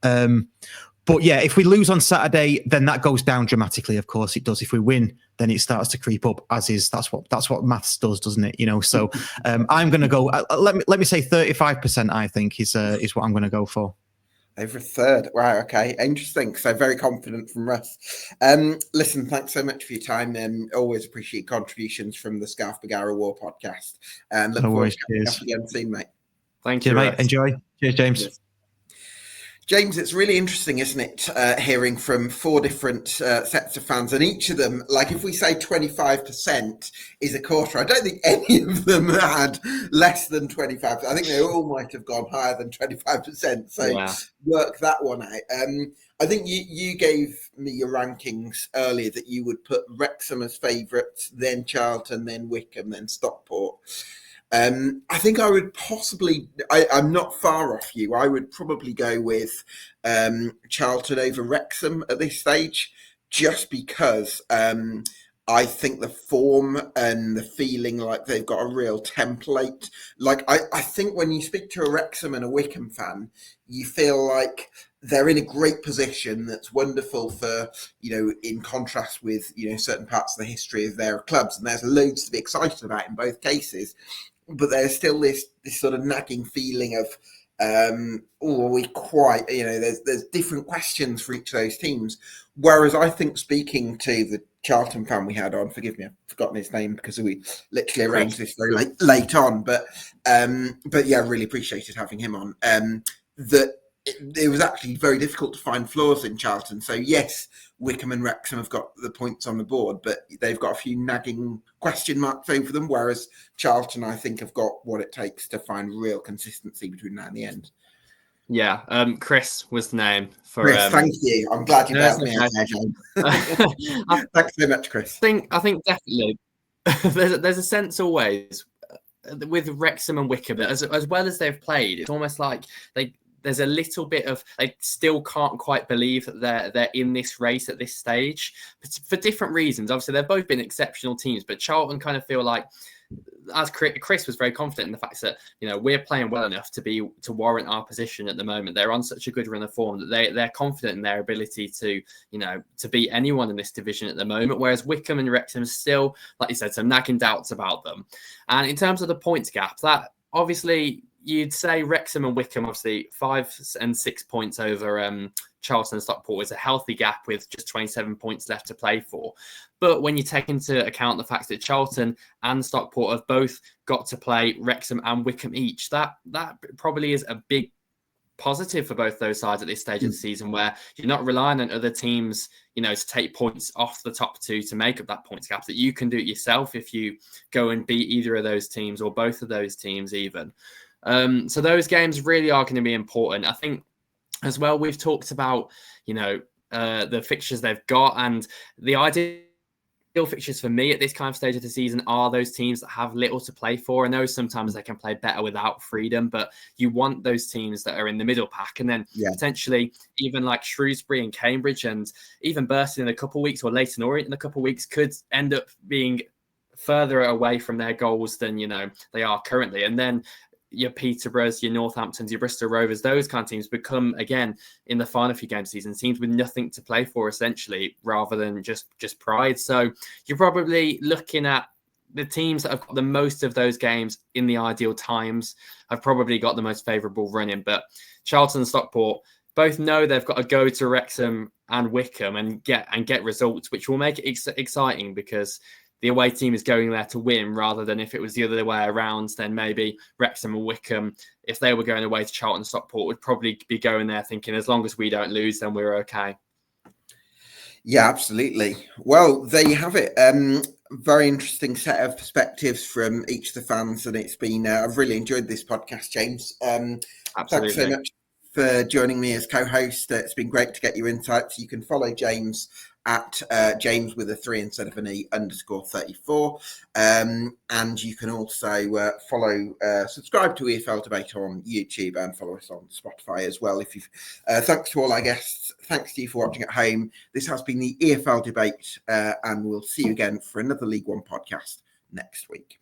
But yeah, if we lose on Saturday, then that goes down dramatically. Of course it does. If we win, then it starts to creep up, that's what maths does, doesn't it? So I'm going to go, let me say 35%, I think is what I'm going to go for.
Over a third. Wow. Okay. Interesting. So very confident from Russ. Listen, thanks so much for your time. Always appreciate contributions from the Scarf Bagara War podcast. And look forward to catching up again soon, mate.
Thank you,
mate. Enjoy. Cheers, James.
Cheers. James, it's really interesting, isn't it, hearing from 4 different sets of fans, and each of them, like if we say 25% is a quarter, I don't think any of them had less than 25%. I think they all might have gone higher than 25%. So work that one out. I think you gave me your rankings earlier that you would put Wrexham as favourites, then Charlton, then Wycombe, then Stockport. I think I would possibly, I'm not far off you. I would probably go with Charlton over Wrexham at this stage, just because I think the form and the feeling like they've got a real template. Like I think when you speak to a Wrexham and a Wycombe fan, you feel like they're in a great position that's wonderful for, in contrast with, certain parts of the history of their clubs. And there's loads to be excited about in both cases. But there's still this sort of nagging feeling of, are we quite, there's different questions for each of those teams. Whereas I think speaking to the Charlton fan we had on, forgive me, I've forgotten his name because we literally arranged this very late on, but yeah, really appreciated having him on. That it was actually very difficult to find flaws in Charlton. So yes, Wycombe and Wrexham have got the points on the board, but they've got a few nagging question marks over them, whereas Charlton, I think, have got what it takes to find real consistency between now and the end.
Yeah, Chris was the name for
Chris. Thank you. I'm glad you bailed me out there, James. Thanks so much, Chris.
I think definitely there's a sense always with Wrexham and Wycombe that as well as they've played, it's almost like there's a little bit of they still can't quite believe that they're in this race at this stage for different reasons. Obviously, they've both been exceptional teams, but Charlton kind of feel like, as Chris was very confident in the fact that we're playing well enough to warrant our position at the moment. They're on such a good run of form that they're confident in their ability to beat anyone in this division at the moment. Whereas Wycombe and Wrexham still, like you said, some nagging doubts about them. And in terms of the points gap, that obviously. You'd say Wrexham and Wycombe, obviously 5 and 6 points over Charlton and Stockport is a healthy gap with just 27 points left to play for. But when you take into account the fact that Charlton and Stockport have both got to play Wrexham and Wycombe each, that probably is a big positive for both those sides at this stage of the season, where you're not relying on other teams, to take points off the top 2 to make up that points gap, that you can do it yourself if you go and beat either of those teams or both of those teams even. So those games really are going to be important. I think as well. We've talked about, the fixtures they've got, and the ideal fixtures for me at this kind of stage of the season are those teams that have little to play for. I know sometimes they can play better without freedom, but you want those teams that are in the middle pack, and then potentially even like Shrewsbury and Cambridge and even Burston in a couple of weeks, or Leyton Orient in a couple of weeks, could end up being further away from their goals than they are currently. And then your Peterboroughs, your Northamptons, your Bristol Rovers, those kind of teams become, again, in the final few games of the season, teams with nothing to play for, essentially, rather than just pride. So you're probably looking at the teams that have got the most of those games in the ideal times have probably got the most favourable running. But Charlton and Stockport both know they've got to go to Wrexham and Wycombe and get results, which will make it exciting, because the away team is going there to win, rather than if it was the other way around, then maybe Wrexham and Wycombe, if they were going away to Charlton and Stockport, would probably be going there thinking, as long as we don't lose, then we're okay.
Yeah, absolutely. Well, there you have it. Very interesting set of perspectives from each of the fans, and it's been, I've really enjoyed this podcast, James.
Absolutely.
Thanks so much for joining me as co-host. It's been great to get your insights. You can follow James at James with a 3 instead of an E _34. And you can also subscribe to EFL Debate on YouTube and follow us on Spotify as well. Thanks to all our guests. Thanks to you for watching at home. This has been the EFL Debate, and we'll see you again for another League One podcast next week.